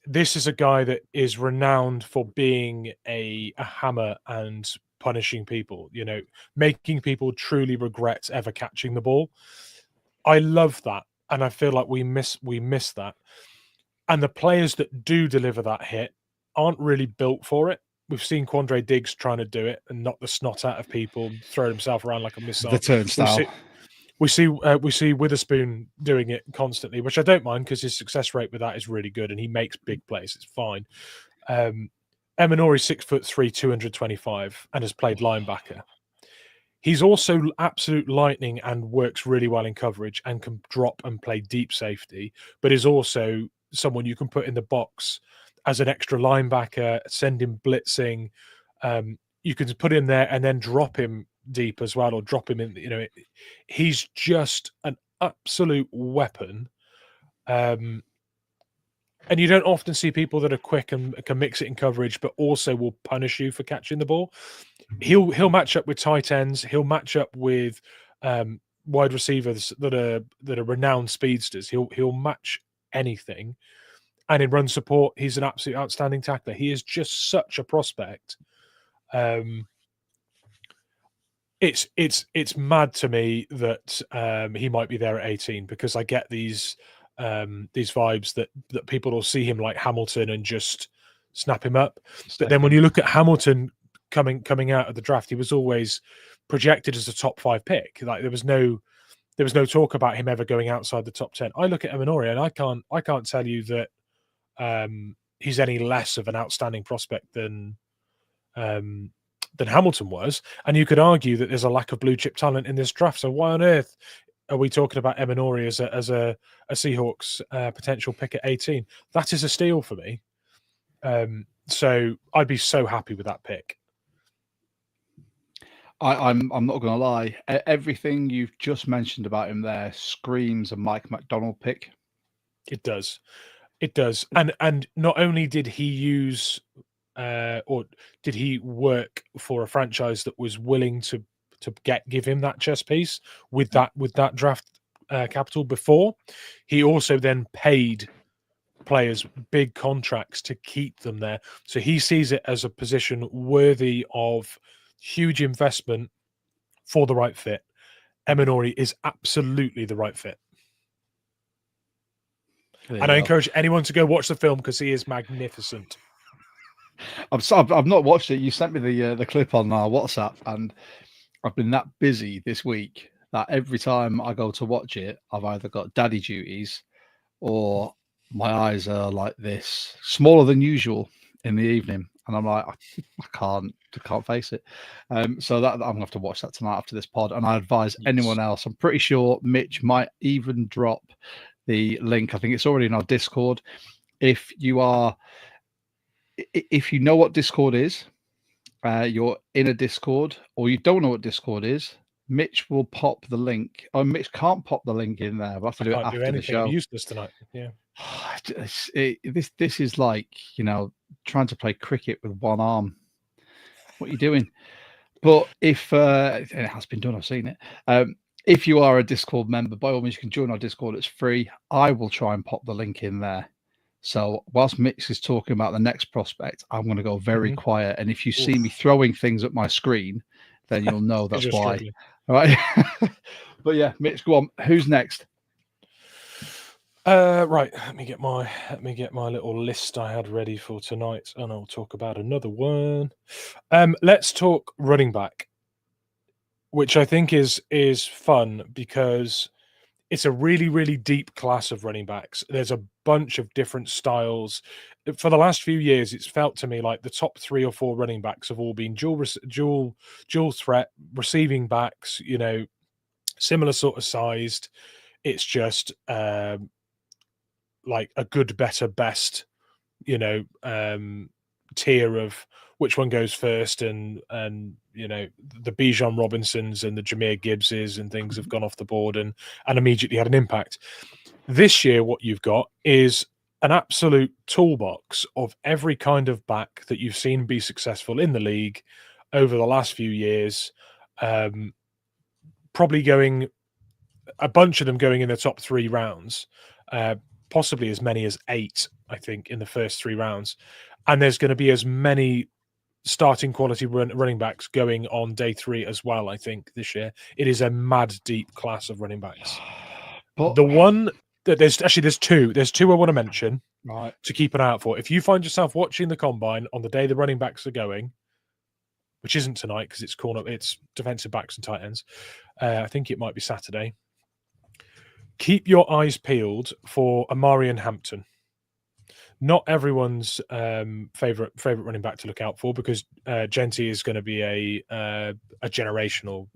This is a guy that is renowned for being a hammer and punishing people, making people truly regret ever catching the ball. I love that, and I feel like we miss that. And the players that do deliver that hit aren't really built for it. We've seen Quandre Diggs trying to do it and knock the snot out of people, throw himself around like a missile. The turnstile. We see Witherspoon doing it constantly, which I don't mind, because his success rate with that is really good, and he makes big plays. It's fine. Eminori 6'3", 225, and has played linebacker. He's also absolute lightning and works really well in coverage and can drop and play deep safety, but is also someone you can put in the box as an extra linebacker, send him blitzing. You can put him there and then drop him deep as well, or drop him in. He's just an absolute weapon. And you don't often see people that are quick and can mix it in coverage, but also will punish you for catching the ball. He'll match up with tight ends. He'll match up with wide receivers that are renowned speedsters. He'll match anything. And in run support, he's an absolute outstanding tackler. He is just such a prospect. it's mad to me that he might be there at 18, because I get these vibes that people will see him like Hamilton and just snap him up. But then when you look at Hamilton coming out of the draft, he was always projected as a top 5 pick. Like there was no talk about him ever going outside the top 10. I look at Emeoria and I can't tell you that he's any less of an outstanding prospect than Hamilton was. And you could argue that there's a lack of blue chip talent in this draft. So why on earth are we talking about Emeoria as a Seahawks potential pick at 18? That is a steal for me. So I'd be so happy with that pick. I'm not going to lie. Everything you've just mentioned about him there screams a Mike MacDonald pick. It does. And not only did he use or did he work for a franchise that was willing to give him that chess piece with that draft capital before, he also then paid players big contracts to keep them there. So he sees it as a position worthy of huge investment for the right fit. Emeoria is absolutely the right fit. And I encourage anyone to go watch the film because he is magnificent. I've not watched it. You sent me the clip on our WhatsApp, and I've been that busy this week that every time I go to watch it, I've either got daddy duties or my eyes are like this, smaller than usual in the evening, and I'm like, I can't face it. So that I'm gonna have to watch that tonight after this pod. And I advise anyone else. I'm pretty sure Mitch might even drop the link. I think it's already in our Discord. If you know what Discord is, you're in a Discord, or you don't know what Discord is, Mitch will pop the link. Oh, Mitch can't pop the link in there. We'll have to do it after the show. I'm useless tonight. Yeah. This is like, trying to play cricket with one arm. What are you doing? But if and it has been done, I've seen it. If you are a Discord member, by all means, you can join our Discord. It's free. I will try and pop the link in there. So whilst Mitch is talking about the next prospect, I'm going to go very quiet. And if you see me throwing things at my screen, then you'll know that's why. All right. But yeah, Mitch, go on. Who's next? Right. Let me get my little list I had ready for tonight, and I'll talk about another one. Let's talk running back, which I think is fun because it's a really, really deep class of running backs. There's a bunch of different styles. For the last few years, it's felt to me like the top 3 or 4 running backs have all been dual threat receiving backs. Similar sort of sized. It's just like a good, better, best. Tier of which one goes first, and the Bijan Robinsons and the Jahmyr Gibbses and things have gone off the board and immediately had an impact. This year, what you've got is an absolute toolbox of every kind of back that you've seen be successful in the league over the last few years. Probably going a bunch of them going in the top 3 rounds, possibly as many as 8, I think, in the first 3 rounds. And there's going to be as many starting quality running backs going on day 3 as well, I think, this year. It is a mad deep class of running backs. But the one that there's 2. There's 2 I want to mention to keep an eye out for. If you find yourself watching the combine on the day the running backs are going, which isn't tonight because it's defensive backs and tight ends. I think it might be Saturday. Keep your eyes peeled for Amarian Hampton. Not everyone's favorite running back to look out for, because Genty is going to be a generational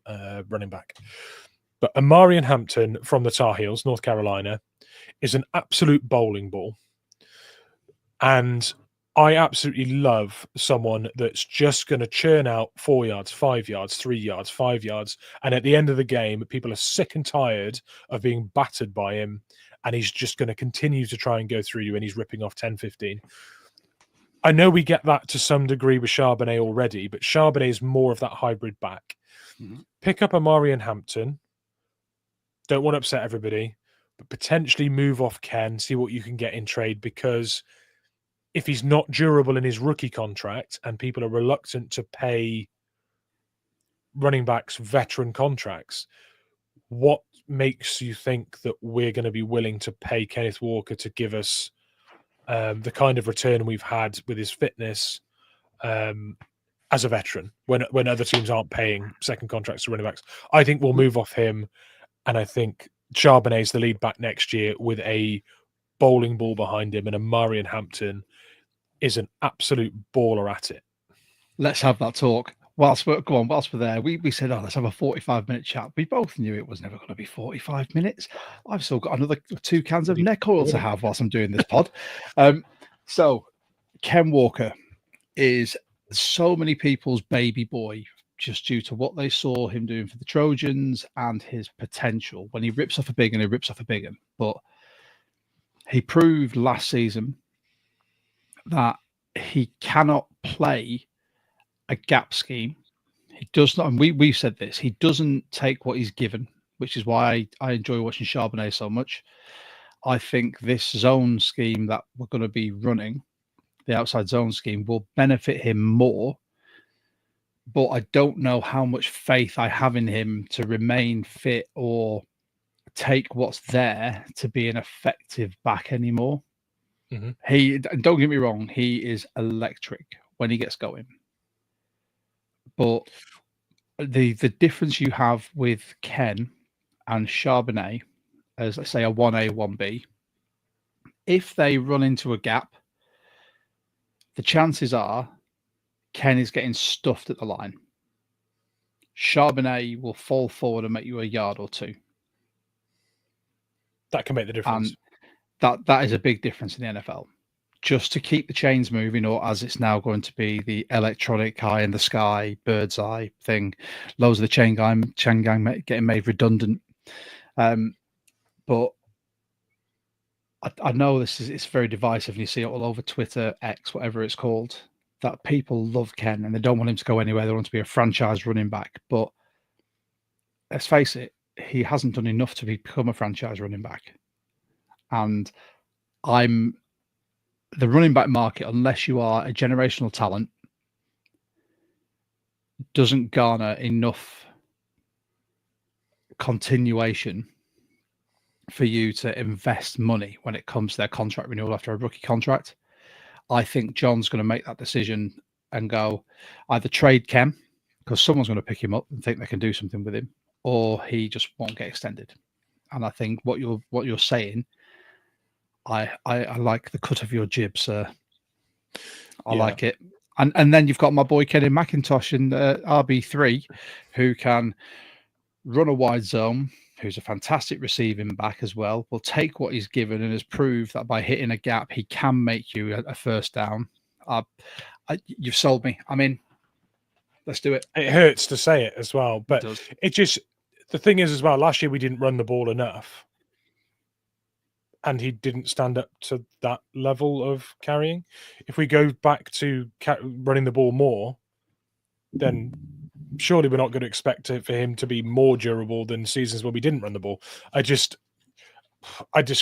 running back. But Amarian Hampton from the Tar Heels, North Carolina, is an absolute bowling ball. And I absolutely love someone that's just going to churn out 4 yards, 5 yards, 3 yards, 5 yards. And at the end of the game, people are sick and tired of being battered by him. And he's just going to continue to try and go through you, and he's ripping off 10, 15. I know we get that to some degree with Charbonnet already, but Charbonnet is more of that hybrid back. Mm-hmm. Pick up Amarian Hampton. Don't want to upset everybody, but potentially move off Ken, see what you can get in trade, because if he's not durable in his rookie contract and people are reluctant to pay running backs veteran contracts, what makes you think that we're going to be willing to pay Kenneth Walker to give us the kind of return we've had with his fitness as a veteran when other teams aren't paying second contracts to running backs? I think we'll move off him, and I think Charbonnet's the lead back next year with a bowling ball behind him, and Amari and Hampton is an absolute baller at it. Let's have that talk. Whilst we're there, we said, let's have a 45-minute chat. We both knew it was never going to be 45 minutes. I've still got another 2 cans of neck oil to have whilst I'm doing this pod. So Ken Walker is so many people's baby boy just due to what they saw him doing for the Trojans and his potential. When he rips off a big one, he rips off a big one. But he proved last season that he cannot play a gap scheme. He does not, and we've said this, he doesn't take what he's given, which is why I enjoy watching Charbonnet so much. I think this zone scheme that we're going to be running, the outside zone scheme, will benefit him more, but I don't know how much faith I have in him to remain fit or take what's there to be an effective back anymore. Mm-hmm. Don't get me wrong, he is electric when he gets going. But the difference you have with Ken and Charbonnet, as let's say a 1A, 1B, if they run into a gap, the chances are Ken is getting stuffed at the line. Charbonnet will fall forward and make you a yard or 2. That can make the difference. And that is a big difference in the NFL. Just to keep the chains moving, or as it's now going to be the electronic eye in the sky, bird's eye thing, loads of the chain gang getting made redundant. But I know it's very divisive, and you see it all over Twitter, X, whatever it's called, that people love Ken and they don't want him to go anywhere. They want to be a franchise running back. But let's face it, he hasn't done enough to become a franchise running back. And the running back market, unless you are a generational talent, doesn't garner enough continuation for you to invest money when it comes to their contract renewal after a rookie contract. I think John's going to make that decision and go either trade Ken, because someone's going to pick him up and think they can do something with him, or he just won't get extended. And I think what you're saying, I like the cut of your jib, sir. I like it. And then you've got my boy Kenny McIntosh in RB3, who can run a wide zone, who's a fantastic receiving back as well, will take what he's given and has proved that by hitting a gap, he can make you a first down. You've sold me. I'm in. Let's do it. It hurts to say it as well, but it just, the thing is as well, last year we didn't run the ball enough. And he didn't stand up to that level of carrying. If we go back to running the ball more, then surely we're not going to expect it for him to be more durable than seasons where we didn't run the ball. I just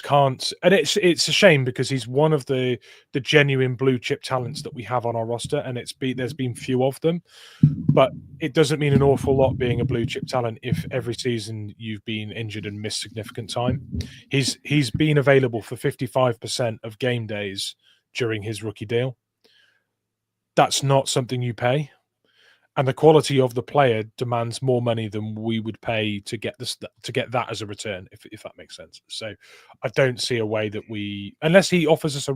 can't. And it's a shame because he's one of the genuine blue chip talents that we have on our roster, and there's been few of them. But it doesn't mean an awful lot being a blue chip talent if every season you've been injured and missed significant time. He's been available for 55% of game days during his rookie deal. That's not something you pay. And the quality of the player demands more money than we would pay to get that as a return, if that makes sense. So I don't see a way that unless he offers us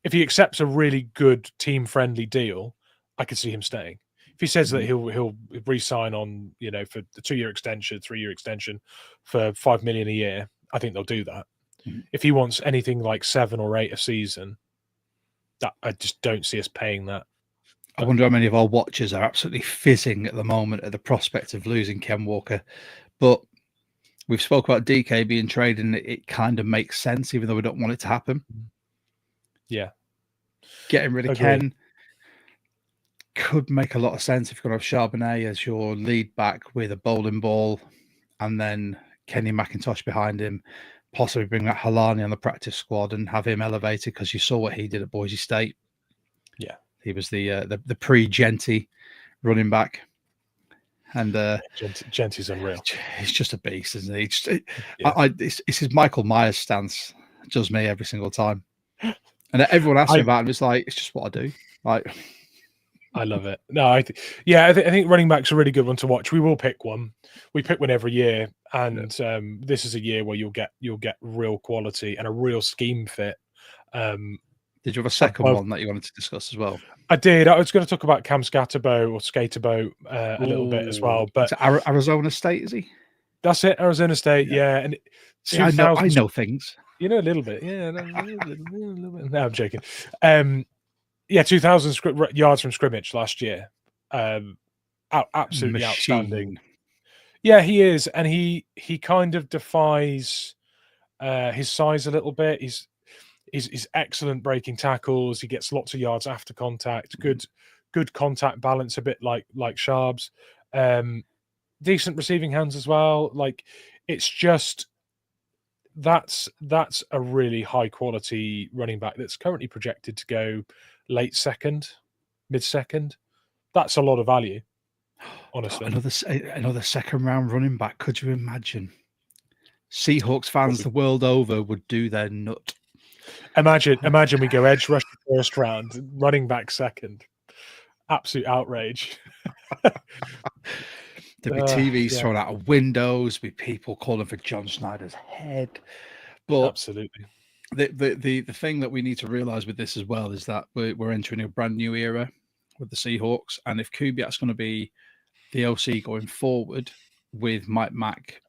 if he accepts a really good team-friendly deal, I could see him staying. If he says that he'll re-sign on, for the 2-year extension, 3-year extension for $5 million a year, I think they'll do that. Mm-hmm. If he wants anything like 7 or 8 a season, that I just don't see us paying that. I wonder how many of our watchers are absolutely fizzing at the moment at the prospect of losing Ken Walker. But we've spoke about DK being traded, and it kind of makes sense, even though we don't want it to happen. Yeah. Getting rid of Ken could make a lot of sense if you're going to have Charbonnet as your lead back with a bowling ball, and then Kenny McIntosh behind him, possibly bring that Halani on the practice squad and have him elevated, because you saw what he did at Boise State. Yeah. He was the pre-Genty running back. And Genty's unreal. He's just a beast, isn't he? It's his Michael Myers stance. It does me every single time. And everyone asks me about him. It's like, it's just what I do. Like, I love it. No, I think running back's a really good one to watch. We will pick one. We pick one every year, and this is a year where you'll get real quality and a real scheme fit. Did you have a second one that you wanted to discuss as well? I did. I was going to talk about Cam Scatterbo or Skaterbo a little bit as well. But Arizona State, is he? That's it, Arizona State. Yeah, and I know things. You know a little bit. Yeah, a little bit. No, I'm joking. 2,000 yards from scrimmage last year. Absolutely outstanding. Yeah, he is, and he kind of defies his size a little bit. He's excellent breaking tackles. He gets lots of yards after contact. Good contact balance, a bit like Sharps. Decent receiving hands as well. Like, it's just that's a really high quality running back that's currently projected to go late second, mid second. That's a lot of value, honestly. Another second round running back. Could you imagine? Seahawks fans the world over would do their nut. Imagine we go edge rush first round, running back second. Absolute outrage. There'd be TVs thrown out of windows, be people calling for John Schneider's head. But absolutely. The thing that we need to realize with this as well is that we're entering a brand new era with the Seahawks. And if Kubiak's going to be the OC going forward with Mike Mack,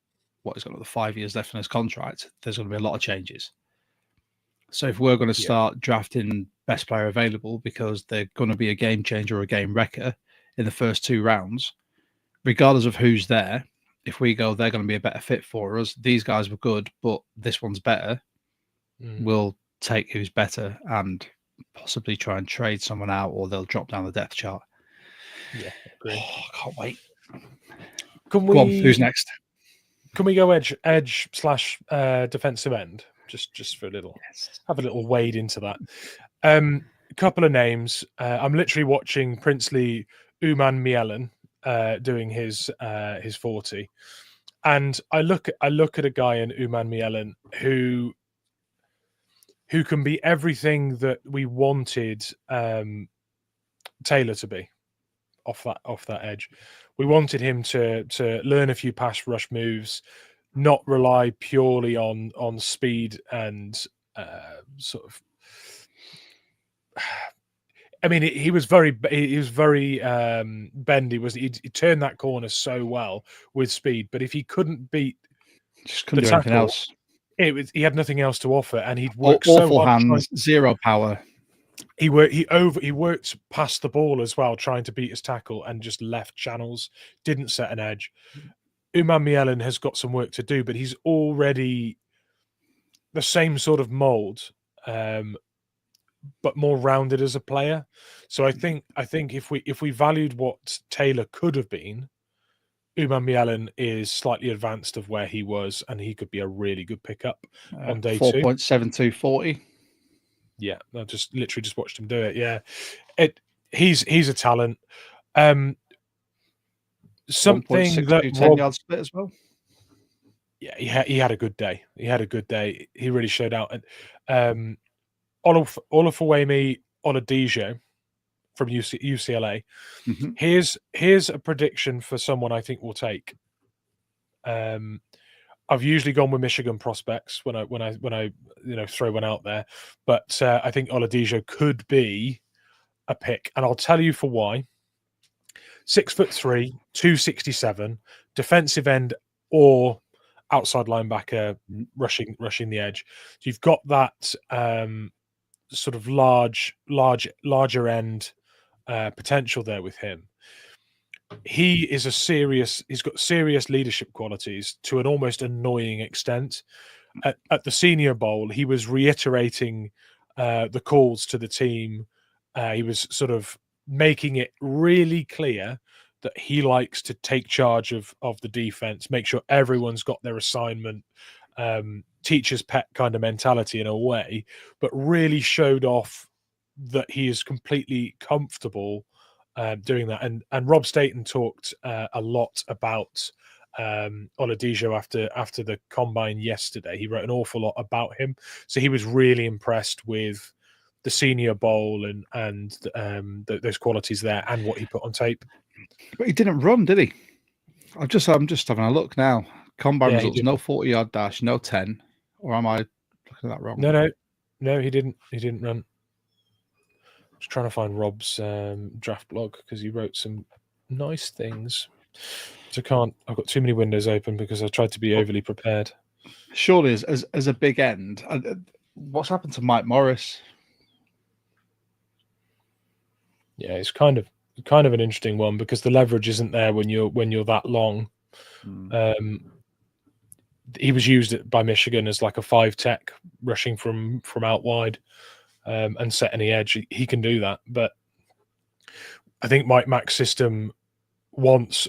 he's got another 5 years left on his contract, there's going to be a lot of changes. So if we're going to start drafting best player available because they're going to be a game changer or a game wrecker in the first 2 rounds, regardless of who's there, if we go, they're going to be a better fit for us. These guys were good, but this one's better. We'll take who's better and possibly try and trade someone out, or they'll drop down the depth chart. Yeah, agree. I can't wait. Go on, who's next? Can we go edge / defensive end? Just for a little, have a little wade into that. A couple of names. I'm literally watching Princely Uman Mielen doing his 40, and I look at a guy in Uman Mielen who can be everything that we wanted Taylor to be off that edge. We wanted him to learn a few pass rush moves, not rely purely on speed and sort of. I mean, he was very bendy. He turned that corner so well with speed, but if he couldn't beat, just couldn't do anything else. He had nothing else to offer, and he'd worked awful so hard. Hands, zero power. He worked past the ball as well, trying to beat his tackle, and just left channels. Didn't set an edge. Uman Mielen has got some work to do, but he's already the same sort of mold, but more rounded as a player. So I think if we valued what Taylor could have been, Uman Mielen is slightly advanced of where he was, and he could be a really good pickup on day 2. 4.7240. Yeah, I just literally just watched him do it. Yeah, he's a talent. Something that 10-yard split as well. Yeah, he had a good day. He really showed out. And Olufewemi Oladijo from UCLA. Mm-hmm. Here's a prediction for someone I think will take. I've usually gone with Michigan prospects when I throw one out there, but I think Oladijo could be a pick, and I'll tell you for why. 6'3", 267, defensive end or outside linebacker, rushing the edge. So you've got that sort of larger end potential there with him. He's got serious leadership qualities to an almost annoying extent. At the Senior Bowl, he was reiterating the calls to the team. He was sort of making it really clear that he likes to take charge of the defense, make sure everyone's got their assignment, teacher's pet kind of mentality in a way, but really showed off that he is completely comfortable doing that. And Rob Staten talked a lot about Oladipo after the combine yesterday. He wrote an awful lot about him, so he was really impressed with the Senior Bowl and those qualities there and what he put on tape. But he didn't run, did he? I'm just having a look now. Combine results: no 40-yard dash, no 10. Or am I looking at that wrong? No, he didn't. He didn't run. I was trying to find Rob's draft blog because he wrote some nice things. So I've got too many windows open because I tried to be overly prepared. Surely, as a big end, what's happened to Mike Morris? Yeah, it's kind of an interesting one because the leverage isn't there when you're that long. He was used by Michigan as like a 5 tech rushing from out wide and setting the edge. He can do that, but I think Mike Mack's system wants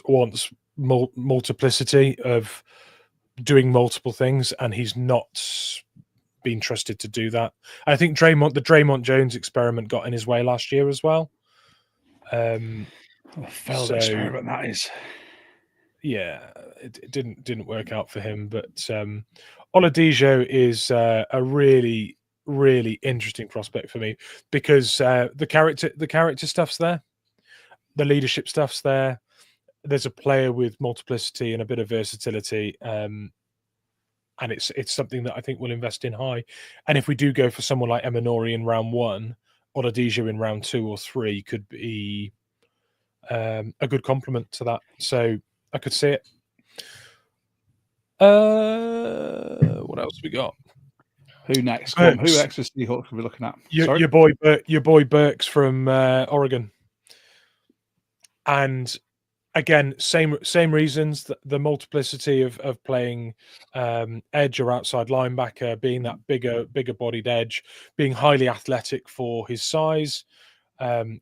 multiplicity of doing multiple things, and he's not been trusted to do that. I think the Draymond Jones experiment got in his way last year as well. Failed experiment, that is. Yeah, it didn't work out for him. But Oladipo is a really, really interesting prospect for me because the character stuff's there, the leadership stuff's there. There's a player with multiplicity and a bit of versatility, and it's something that I think we'll invest in high. And if we do go for someone like Emanori in round 1, Oladipo in round 2 or 3 could be a good complement to that. So I could see it. What else we got? Who next? Who next is Seahawks we're looking at? Your boy Burks from Oregon. And again, same reasons. The multiplicity of playing edge or outside linebacker, being that bigger bodied edge, being highly athletic for his size.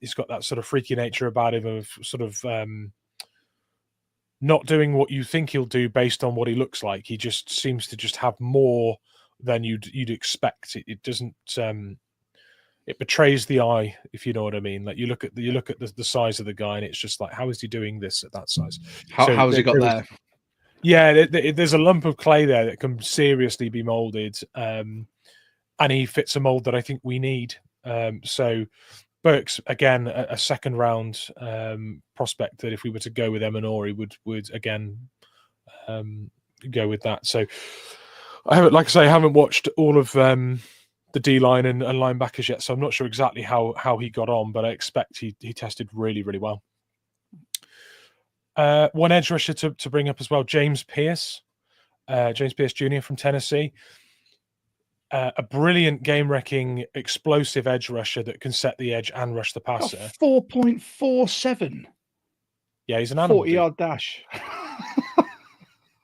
He's got that sort of freaky nature about him of sort of not doing what you think he'll do based on what he looks like. He just seems to just have more than you'd expect. It doesn't. It betrays the eye, if you know what I mean. Like you look at the size of the guy, and it's just like, how is he doing this at that size? How has he got there? Yeah, there's a lump of clay there that can seriously be molded, and he fits a mold that I think we need. So Burks, again, a second round prospect that if we were to go with Emanori would again go with that. So I haven't watched all of the D line and linebackers yet, so I'm not sure exactly how he got on, but I expect he tested really, really well. One edge rusher to bring up as well, James Pierce Jr. from Tennessee. A brilliant game-wrecking, explosive edge rusher that can set the edge and rush the passer. 4.47. Yeah, he's an animal. 40-yard dash.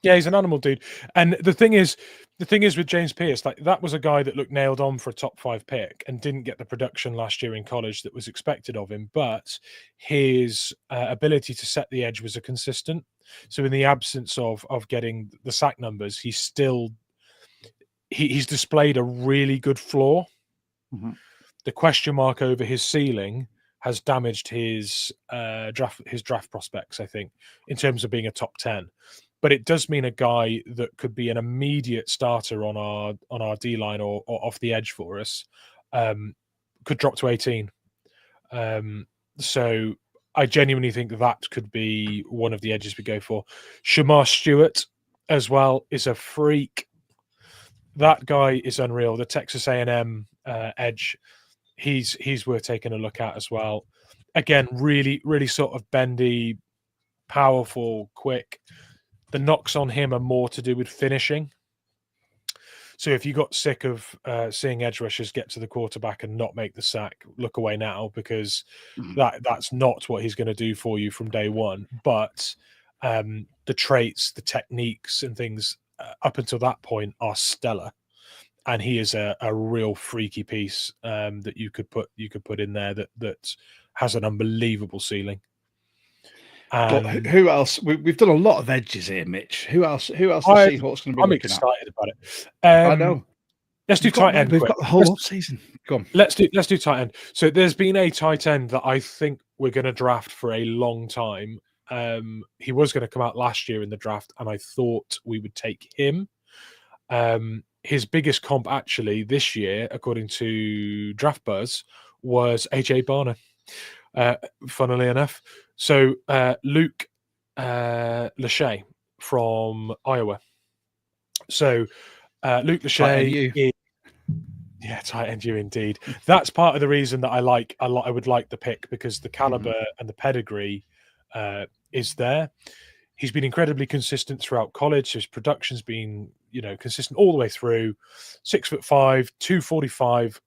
Yeah, he's an animal, dude. And the thing is with James Pierce, like that was a guy that looked nailed on for a top 5 pick and didn't get the production last year in college that was expected of him. But his ability to set the edge was a consistent. So in the absence of getting the sack numbers, he's still he's displayed a really good floor. Mm-hmm. The question mark over his ceiling has damaged his draft prospects, I think, in terms of being a top 10. But it does mean a guy that could be an immediate starter on our D line or off the edge for us could drop to 18. So I genuinely think that could be one of the edges we go for. Shamar Stewart as well is a freak. That guy is unreal. The Texas A&M edge, he's worth taking a look at as well. Again, really, really sort of bendy, powerful, quick. The knocks on him are more to do with finishing. So if you got sick of seeing edge rushers get to the quarterback and not make the sack, look away now, because that's not what he's going to do for you from day one. But the traits, the techniques and things up until that point are stellar. And he is a real freaky piece that you could put in there that has an unbelievable ceiling. But who else? We've done a lot of edges here, Mitch. Who else? The Seahawks going to be I'm looking excited about it. I know. Let's do tight end. We've got the whole off season. Go on. Let's do tight end. So there's been a tight end that I think we're going to draft for a long time. He was going to come out last year in the draft, and I thought we would take him. His biggest comp actually this year, according to Draft Buzz, was AJ Barner, funnily enough. So Luke Lachey from Iowa. So Luke Lachey, tight end you indeed. That's part of the reason that I would like the pick, because the caliber and the pedigree is there. He's been incredibly consistent throughout college. His production's been, consistent all the way through. 6'5", 245,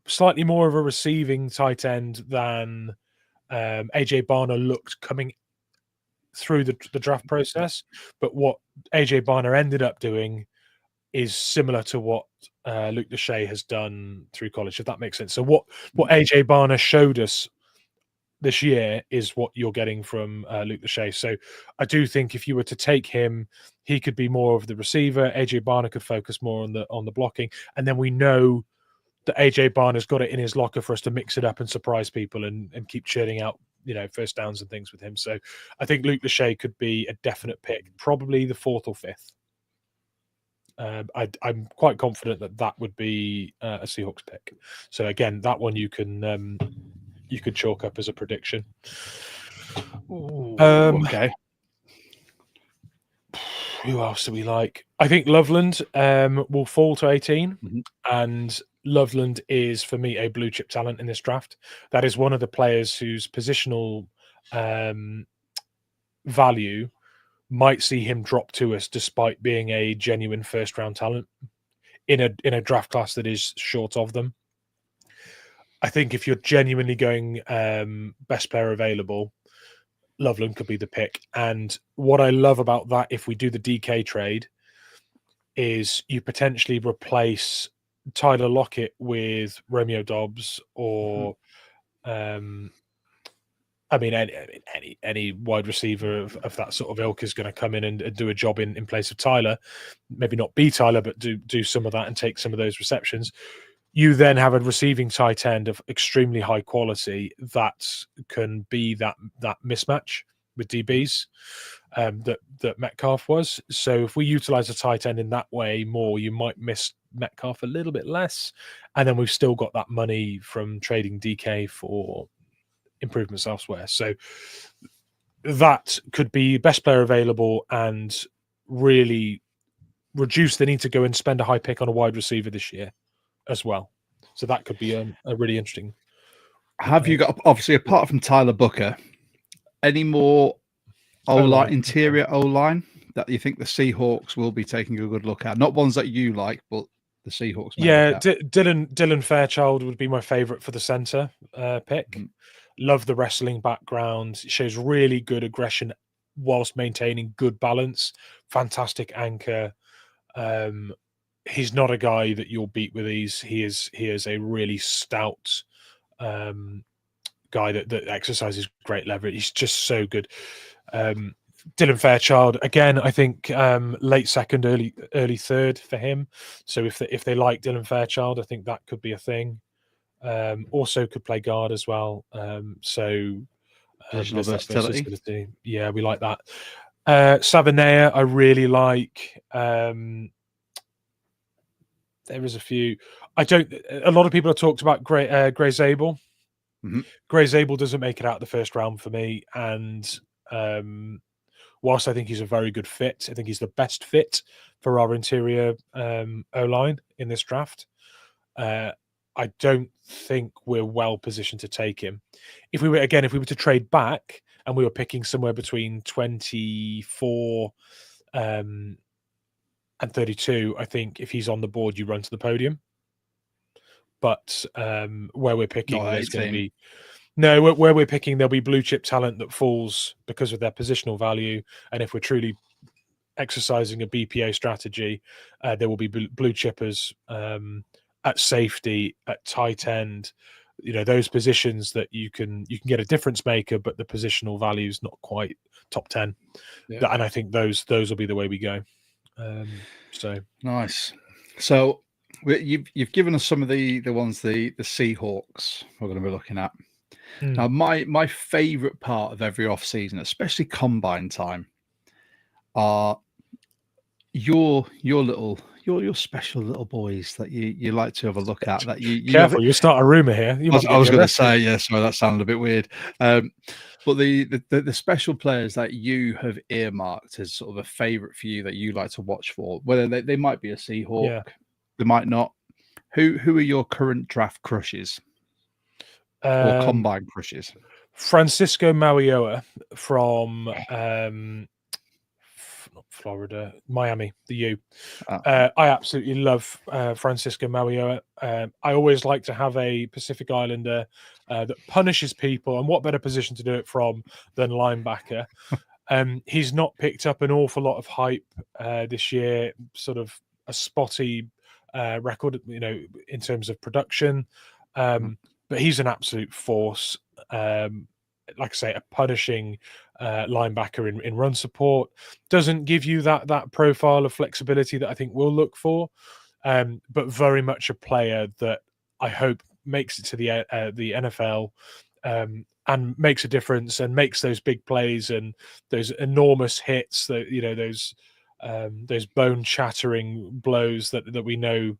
slightly more of a receiving tight end than AJ Barner looked coming through the draft process. But what AJ Barner ended up doing is similar to what Luke Lachey has done through college, if that makes sense. So what AJ Barner showed us this year is what you're getting from Luke Lachey. So I do think if you were to take him, he could be more of the receiver. AJ Barner could focus more on the blocking, and then we know that AJ Barner's got it in his locker for us to mix it up and surprise people and keep churning out first downs and things with him. So I think Luke Lachey could be a definite pick, probably the 4th or 5th. I'm quite confident that would be a Seahawks pick. So again, that one you could chalk up as a prediction. Okay. Who else do we like? I think Loveland will fall to 18, and Loveland is, for me, a blue chip talent in this draft. That is one of the players whose positional value might see him drop to us, despite being a genuine first round talent in a draft class that is short of them. I think if you're genuinely going best player available, Loveland could be the pick. And what I love about that, if we do the DK trade, is you potentially replace Tyler Lockett with Romeo Dobbs, or any wide receiver of that sort of ilk is going to come in and do a job in place of Tyler. Maybe not be Tyler, but do some of that and take some of those receptions. You then have a receiving tight end of extremely high quality that can be that mismatch with DBs that Metcalf was. So if we utilize a tight end in that way more, you might miss Metcalf a little bit less. And then we've still got that money from trading DK for improvements elsewhere. So that could be best player available and really reduce the need to go and spend a high pick on a wide receiver this year as well. So that could be a really interesting. Have you got, obviously, apart from Tyler Booker, any more O-line, interior O-line that you think the Seahawks will be taking a good look at? Not ones that you like, but the Seahawks. Dylan Fairchild would be my favorite for the center pick. Love the wrestling background. Shows really good aggression whilst maintaining good balance. Fantastic anchor. He's not a guy that you'll beat with ease. He is a really stout guy that exercises great leverage. He's just so good. Dylan Fairchild, again, I think late second, early third for him. So if they like Dylan Fairchild, I think that could be a thing. Also could play guard as well. Positional versatility. Yeah, we like that. Savanea, I really like. There is a few. A lot of people have talked about Gray Zabel. Gray Zabel doesn't make it out the first round for me. And whilst I think he's a very good fit, I think he's the best fit for our interior O-line in this draft. I don't think we're well positioned to take him. If we were to trade back and we were picking somewhere between 24 and 32, I think if he's on the board, you run to the podium. But where we're picking, there's going to be where we're picking, there'll be blue chip talent that falls because of their positional value. And if we're truly exercising a BPA strategy, there will be blue chippers at safety, at tight end. Those positions that you can get a difference maker, but the positional value is not quite top 10. Yeah. And I think those will be the way we go. So nice. So You've given us some of the ones the Seahawks we're going to be looking at. Now, my favourite part of every off season, especially combine time, are your special little boys that you like to have a look at. That you Careful, have, you start a rumor here. I was going to say, yeah, sorry, that sounded a bit weird. But the special players that you have earmarked as sort of a favourite for you that you like to watch for, whether they might be a Seahawk, they might not. Who are your current draft crushes or combine crushes? Francisco Mauigoa from not Florida, Miami, the U. I absolutely love Francisco Mauigoa. I always like to have a Pacific Islander that punishes people, and what better position to do it from than linebacker? He's not picked up an awful lot of hype this year, sort of a spotty record, in terms of production. But he's an absolute force. Like I say, a punishing linebacker in run support. Doesn't give you that profile of flexibility that I think we'll look for, but very much a player that I hope makes it to the NFL and makes a difference and makes those big plays and those enormous hits. Those bone shattering blows that we know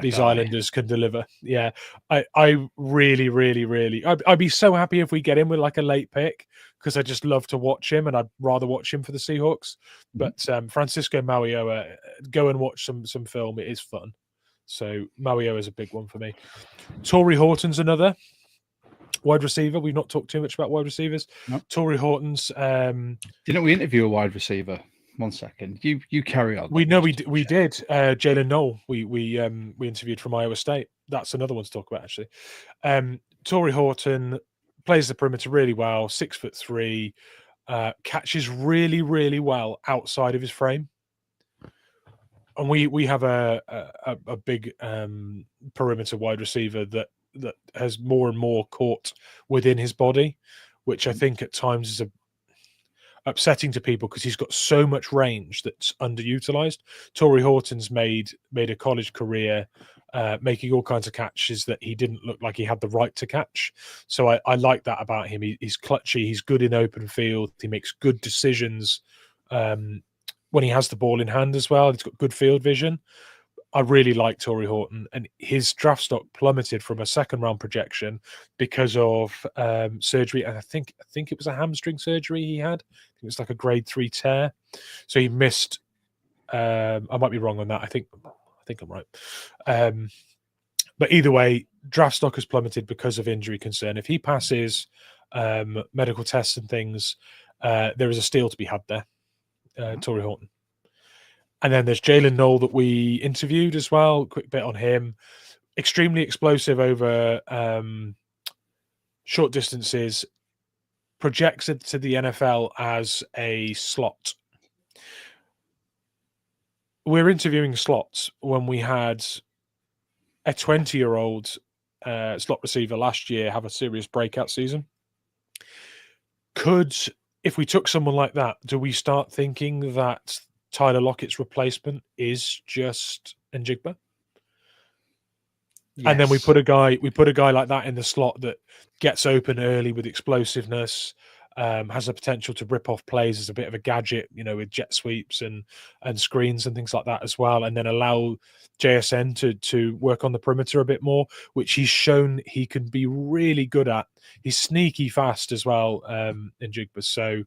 these Islanders can deliver. Yeah, I really, really, really, I'd be so happy if we get him with like a late pick, because I just love to watch him, and I'd rather watch him for the Seahawks. But Francisco Mauigoa, go and watch some film. It is fun. So Mauigoa is a big one for me. Torrey Horton's another wide receiver. We've not talked too much about wide receivers. Nope. Torrey Horton's. Didn't we interview a wide receiver? 1 second. You carry on. We did. Jalen Knoll. We interviewed from Iowa State. That's another one to talk about, actually. Torrey Horton plays the perimeter really well. 6'3", catches really, really well outside of his frame. And we have a big perimeter wide receiver that has more and more caught within his body, which I think at times is upsetting to people because he's got so much range that's underutilized. Torrey Horton's made a college career making all kinds of catches that he didn't look like he had the right to catch. So I like that about him. He's clutchy. He's good in open field. He makes good decisions when he has the ball in hand as well. He's got good field vision. I really like Torrey Horton, and his draft stock plummeted from a second round projection because of surgery. And I think it was a hamstring surgery he had. It was like a grade 3 tear. So he missed. I might be wrong on that. I think I'm right. But either way, draft stock has plummeted because of injury concern. If he passes medical tests and things, there is a steal to be had there. Torrey Horton. And then there's Jalen Knoll that we interviewed as well. Quick bit on him. Extremely explosive over short distances. Projected to the NFL as a slot. We're interviewing slots when we had a 20-year-old slot receiver last year have a serious breakout season. If we took someone like that, do we start thinking that Tyler Lockett's replacement is just Njigba? Yes. And then we put a guy like that in the slot that gets open early with explosiveness, has the potential to rip off plays as a bit of a gadget, with jet sweeps and screens and things like that as well, and then allow JSN to work on the perimeter a bit more, which he's shown he can be really good at. He's sneaky fast as well, Njigba. So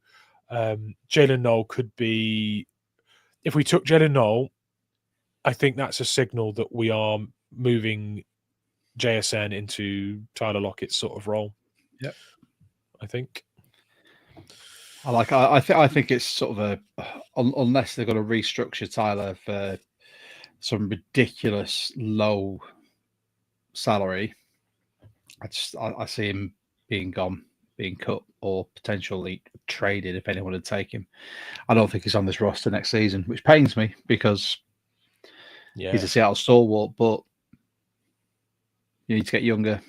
Jalen Knoll could be. If we took Jalen Knoll, I think that's a signal that we are moving JSN into Tyler Lockett's sort of role. Yep, I think. I think it's sort of unless they're going to restructure Tyler for some ridiculous low salary, I see him being gone, being cut, or potentially traded if anyone would take him. I don't think he's on this roster next season, which pains me because he's a Seattle stalwart, but you need to get younger.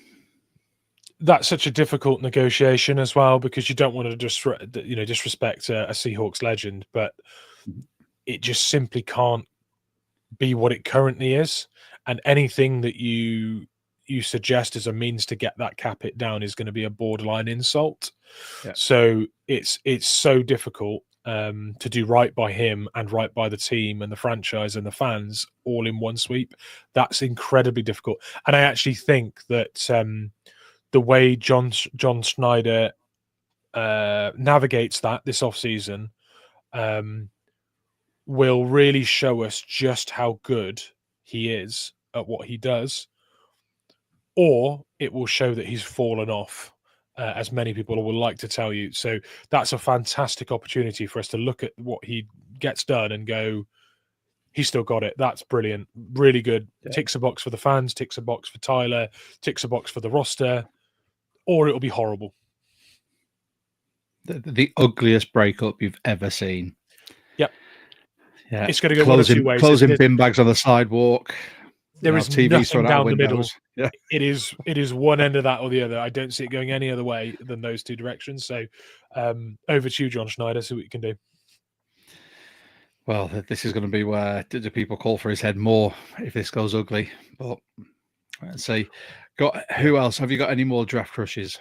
That's such a difficult negotiation as well, because you don't want to disrespect a Seahawks legend, but it just simply can't be what it currently is. and anything that you suggest as a means to get that cap hit down is going to be a borderline insult. Yeah. So it's so difficult to do right by him and right by the team and the franchise and the fans all in one sweep. That's incredibly difficult. And I actually think that the way John Schneider navigates that this offseason will really show us just how good he is at what he does, or it will show that he's fallen off, as many people will like to tell you. So that's a fantastic opportunity for us to look at what he gets done and go, he's still got it. That's brilliant. Really good. Yeah. Ticks a box for the fans, ticks a box for Tyler, ticks a box for the roster, or it'll be horrible. The ugliest breakup you've ever seen. Yep. Yeah. It's going to go one of two ways. Closing bin bags on the sidewalk. There is TVs nothing down the middle. Yeah. It is one end of that or the other. I don't see it going any other way than those two directions. So over to you, John Schneider, see what you can do. Well, this is going to be where do people call for his head more if this goes ugly. But let's see. Who else? Have you got any more draft crushes?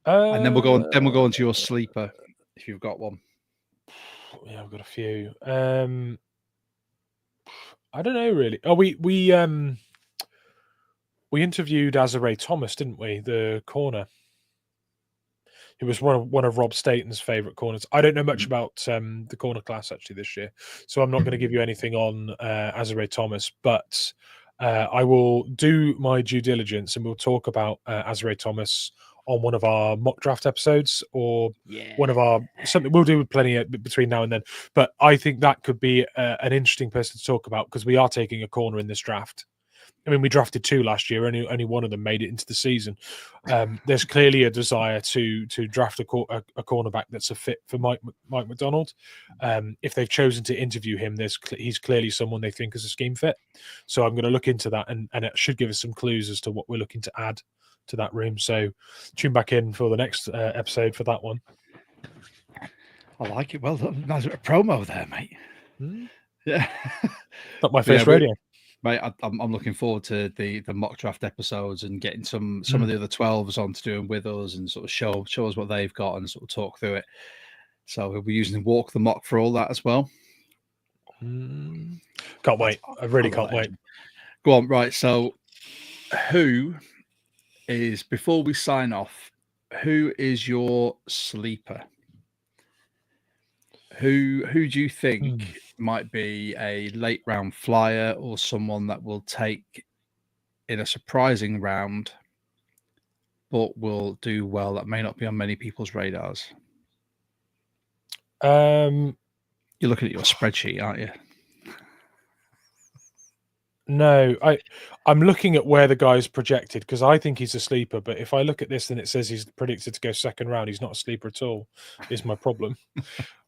And then we'll go on. Then we'll go on to your sleeper if you've got one. Yeah, I've got a few. I don't know really. Oh, we interviewed Azare Thomas, didn't we? The corner. He was one of Rob Staten's favourite corners. I don't know much about the corner class actually this year, so I'm not going to give you anything on Azare Thomas. But I will do my due diligence, and we'll talk about Azare Thomas on one of our mock draft episodes, or one of our something we'll do plenty between now and then. But I think that could be an interesting person to talk about, because we are taking a corner in this draft. I mean, we drafted two last year. Only one of them made it into the season. There's clearly a desire to draft a cornerback that's a fit for Mike MacDonald. If they've chosen to interview him, he's clearly someone they think is a scheme fit. So I'm going to look into that, and it should give us some clues as to what we're looking to add to that room. So tune back in for the next episode for that one. I like it. Well done. Nice bit of promo there, mate. Yeah. Not my first radio. Mate, I'm looking forward to the mock draft episodes and getting some of the other 12s on to do them with us and sort of show us what they've got and sort of talk through it. So we'll be using Walk the Mock for all that as well. Can't wait. I really can't wait. Go on, right. So who is, before we sign off, who is your sleeper? Who do you think might be a late round flyer, or someone that will take in a surprising round but will do well, that may not be on many people's radars? You're looking at your spreadsheet, aren't you? No, I'm looking at where the guy's projected, because I think he's a sleeper. But if I look at this and it says he's predicted to go second round, he's not a sleeper at all, is my problem.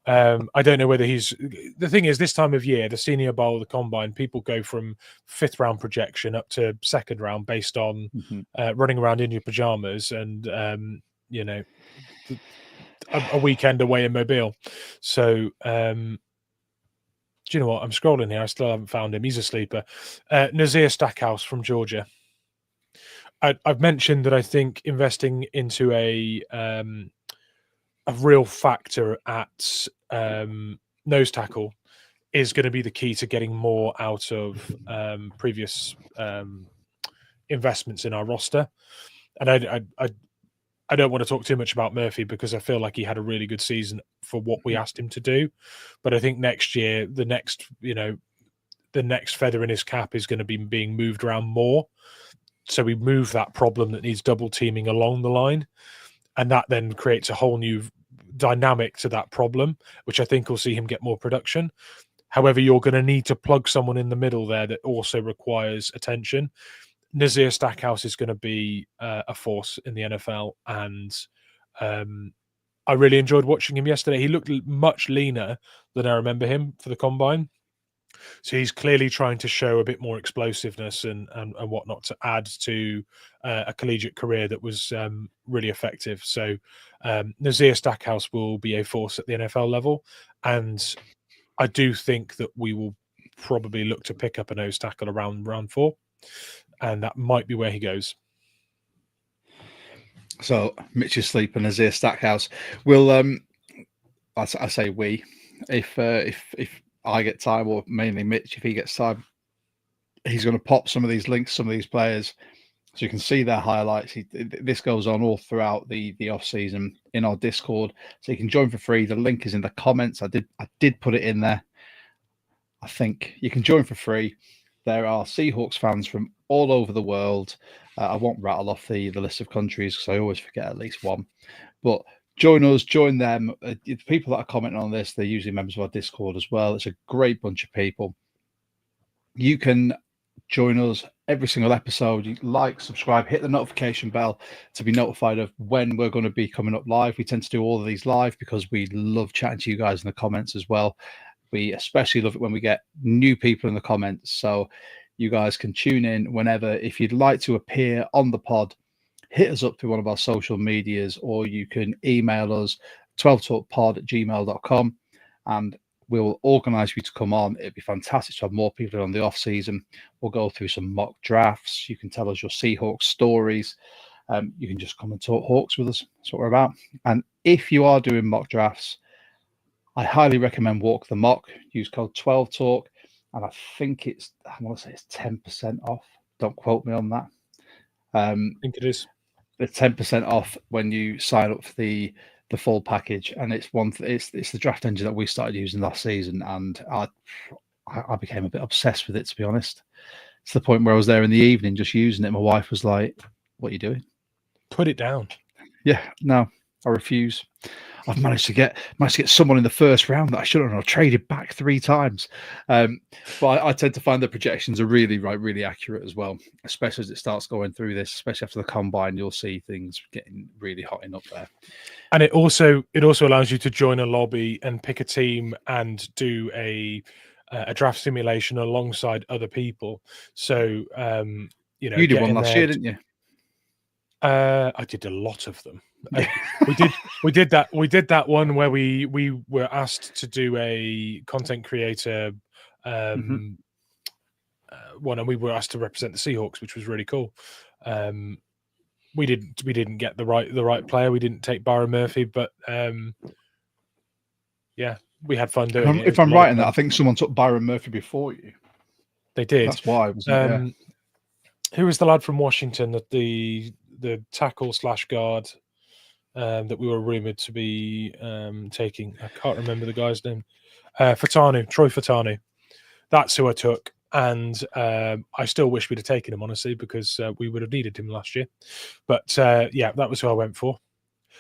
I don't know whether he's... The thing is, this time of year, the Senior Bowl, the Combine, people go from fifth round projection up to second round based on running around in your pajamas and, a weekend away in Mobile. So... do you know what? I'm scrolling here. I still haven't found him. He's a sleeper. Nazir Stackhouse from Georgia. I've mentioned that I think investing into a real factor at nose tackle is going to be the key to getting more out of previous investments in our roster. And I don't want to talk too much about Murphy, because I feel like he had a really good season for what we asked him to do. But I think next year, the next feather in his cap is going to be being moved around more. So we move that problem that needs double teaming along the line. And that then creates a whole new dynamic to that problem, which I think will see him get more production. However, you're going to need to plug someone in the middle there that also requires attention. Nazir Stackhouse is going to be a force in the NFL, and I really enjoyed watching him yesterday. He looked much leaner than I remember him for the Combine. So he's clearly trying to show a bit more explosiveness and whatnot to add to a collegiate career that was really effective. So Nazir Stackhouse will be a force at the NFL level, and I do think that we will probably look to pick up a nose tackle around round 4, and that might be where he goes. So Mitch is sleeping as here Stackhouse. We'll I say we, if I get time, or mainly Mitch if he gets time, he's going to pop some of these links, some of these players, so you can see their highlights. This goes on all throughout the off season in our Discord, so you can join for free. The link is in the comments. I did put it in there. I think you can join for free. There are Seahawks fans from all over the world. I won't rattle off the list of countries because I always forget at least one. But join us, join them. The people that are commenting on this, they're usually members of our Discord as well. It's a great bunch of people. You can join us every single episode. You like, subscribe, hit the notification bell to be notified of when we're going to be coming up live. We tend to do all of these live because we love chatting to you guys in the comments as well. We especially love it when we get new people in the comments. So you guys can tune in whenever. If you'd like to appear on the pod, hit us up through one of our social medias, or you can email us 12talkpod@gmail.com, and we'll organise you to come on. It'd be fantastic to have more people on the off season. We'll go through some mock drafts. You can tell us your Seahawks stories. You can just come and talk Hawks with us. That's what we're about. And if you are doing mock drafts, I highly recommend Walk the Mock. Use code 12talk, and I think I want to say it's 10% off. Don't quote me on that. I think it is. It's 10% off when you sign up for the full package, and it's the draft engine that we started using last season, and I became a bit obsessed with it, to be honest. To the point where I was there in the evening just using it. My wife was like, "What are you doing? Put it down." Yeah, no, I refuse. I've managed to get someone in the first round that I shouldn't have traded back 3 times. But I tend to find the projections are really accurate as well, especially as it starts going through this, especially after the combine. You'll see things getting really hotting up there. And it also allows you to join a lobby and pick a team and do a draft simulation alongside other people. So you did one last year, didn't you? I did a lot of them. We did that one where we were asked to do a content creator one, and we were asked to represent the Seahawks, which was really cool. We didn't get the right player. We didn't take Byron Murphy, but yeah, we had fun doing it. If I'm right in that, I think someone took Byron Murphy before you. They did. That's why. Wasn't it? Who was the lad from Washington, the tackle / guard that we were rumored to be taking? I can't remember the guy's name. Troy Fatanu. That's who I took, and I still wish we'd have taken him, honestly, because we would have needed him last year. But yeah, that was who I went for.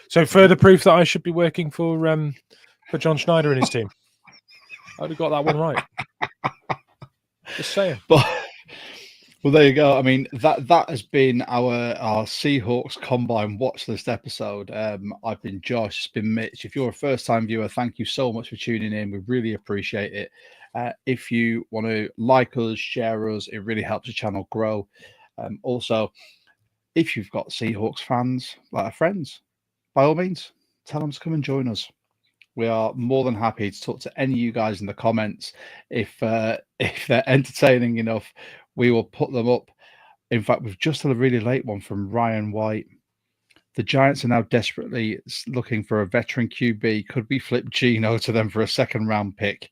So further proof that I should be working for John Schneider and his team. I'd have got that one right. Just saying. Well, there you go. I mean, that has been our Seahawks Combine Watchlist episode. I've been Josh. It's been Mitch. If you're a first-time viewer, thank you so much for tuning in. We really appreciate it. If you want to like us, share us, it really helps the channel grow. Also, if you've got Seahawks fans, like our friends, by all means, tell them to come and join us. We are more than happy to talk to any of you guys in the comments. If they're entertaining enough, we will put them up. In fact, we've just had a really late one from Ryan White. The Giants are now desperately looking for a veteran QB. Could we flip Geno to them for a 2nd-round pick?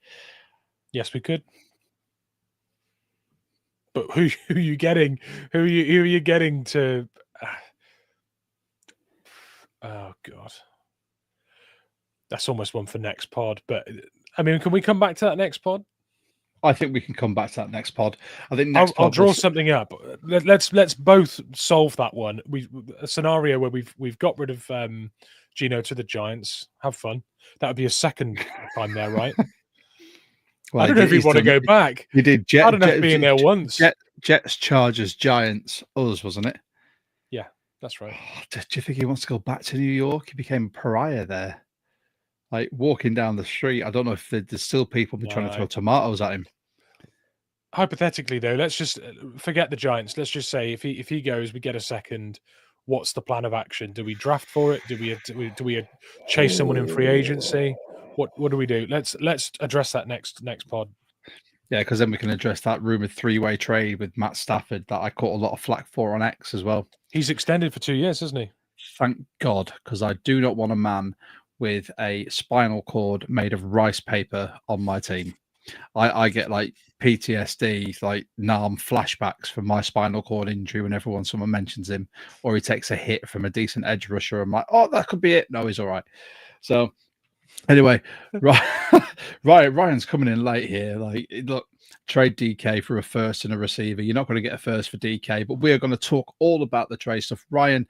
Yes, we could. But who are you getting? Who are you getting to? Oh God, that's almost one for next pod. But I mean, can we come back to that next pod? I think we can come back to that next pod. I think I'll draw something up. Let's both solve that one. A scenario where we've got rid of Geno to the Giants. Have fun. That would be a 2nd time there, right? Well, I don't know if you want to go back. You did. I don't know being there once. Jets, Chargers, Giants, us, wasn't it? Yeah, that's right. Do you think he wants to go back to New York? He became a pariah there. Like walking down the street, I don't know if there's still people trying to throw tomatoes at him. Hypothetically, though, let's just forget the Giants. Let's just say if he goes, we get a 2nd. What's the plan of action? Do we draft for it? Do we chase someone in free agency? What do we do? Let's address that next pod. Yeah, because then we can address that rumored 3-way trade with Matt Stafford that I caught a lot of flack for on X as well. He's extended for 2 years, hasn't he? Thank God, because I do not want a man with a spinal cord made of rice paper on my team. I get like PTSD, like NARM flashbacks from my spinal cord injury whenever someone mentions him, or he takes a hit from a decent edge rusher. I'm like, oh, that could be it. No, he's all right. So anyway, Ryan's coming in late here. Like, look, trade DK for a first and a receiver. You're not going to get a first for DK, but we are going to talk all about the trade stuff. Ryan,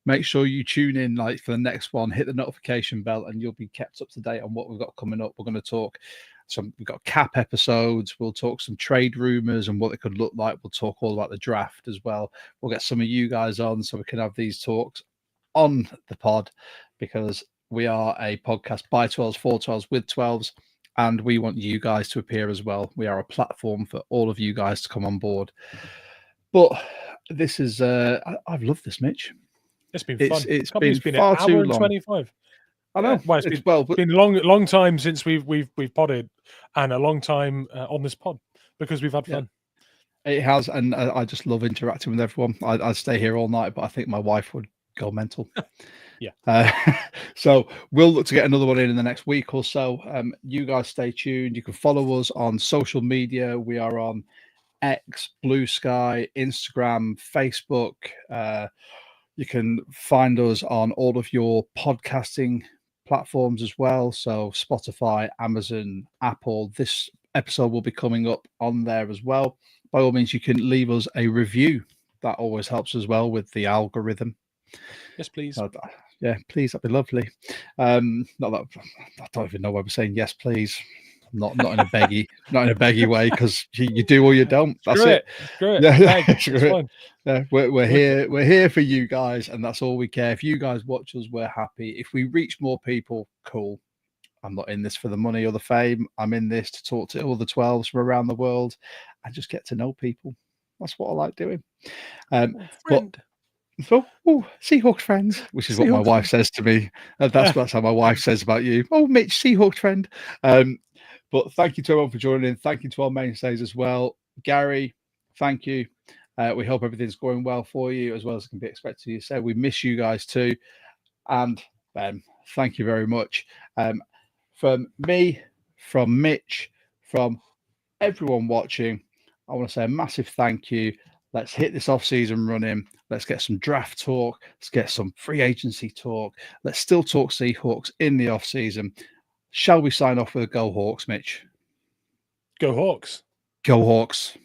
make sure you tune in like for the next one, hit the notification bell, and you'll be kept up to date on what we've got coming up. We're going to talk we've got cap episodes. We'll talk some trade rumors and what it could look like. We'll talk all about the draft as well. We'll get some of you guys on so we can have these talks on the pod, because we are a podcast by 12s, for 12s, with 12s, and we want you guys to appear as well. We are a platform for all of you guys to come on board. But this is, I've loved this, Mitch. It's been fun. It's been far an hour too and long. 25. I know. Well, it's been a long time since we've podded, and a long time on this pod because we've had fun. Yeah, it has, and I just love interacting with everyone. I'd stay here all night, but I think my wife would go mental. Yeah. So we'll look to get another one in the next week or so. You guys stay tuned. You can follow us on social media. We are on X, Blue Sky, Instagram, Facebook. You can find us on all of your podcasting platforms as well. So Spotify, Amazon, Apple. This episode will be coming up on there as well. By all means, you can leave us a review. That always helps as well with the algorithm. Yes, please. Yeah, please. That'd be lovely. Not that I don't even know why we're saying yes, please. Not in a beggy way, because you do or you don't. That's it. Screw it. Yeah, screw it. Yeah, we're here. We're here for you guys, and that's all we care. If you guys watch us, we're happy. If we reach more people, cool. I'm not in this for the money or the fame. I'm in this to talk to all the 12s from around the world and just get to know people. That's what I like doing. Seahawks friends, which is what my wife says to me. That's how my wife says about you. Oh, Mitch, Seahawks friend. But thank you to everyone for joining in. Thank you to our mainstays as well. Gary, thank you. We hope everything's going well for you as well as can be expected. You said we miss you guys too. And Ben, thank you very much. From me, from Mitch, from everyone watching, I want to say a massive thank you. Let's hit this off-season running. Let's get some draft talk. Let's get some free agency talk. Let's still talk Seahawks in the off-season. Shall we sign off with a Go Hawks, Mitch? Go Hawks. Go Hawks.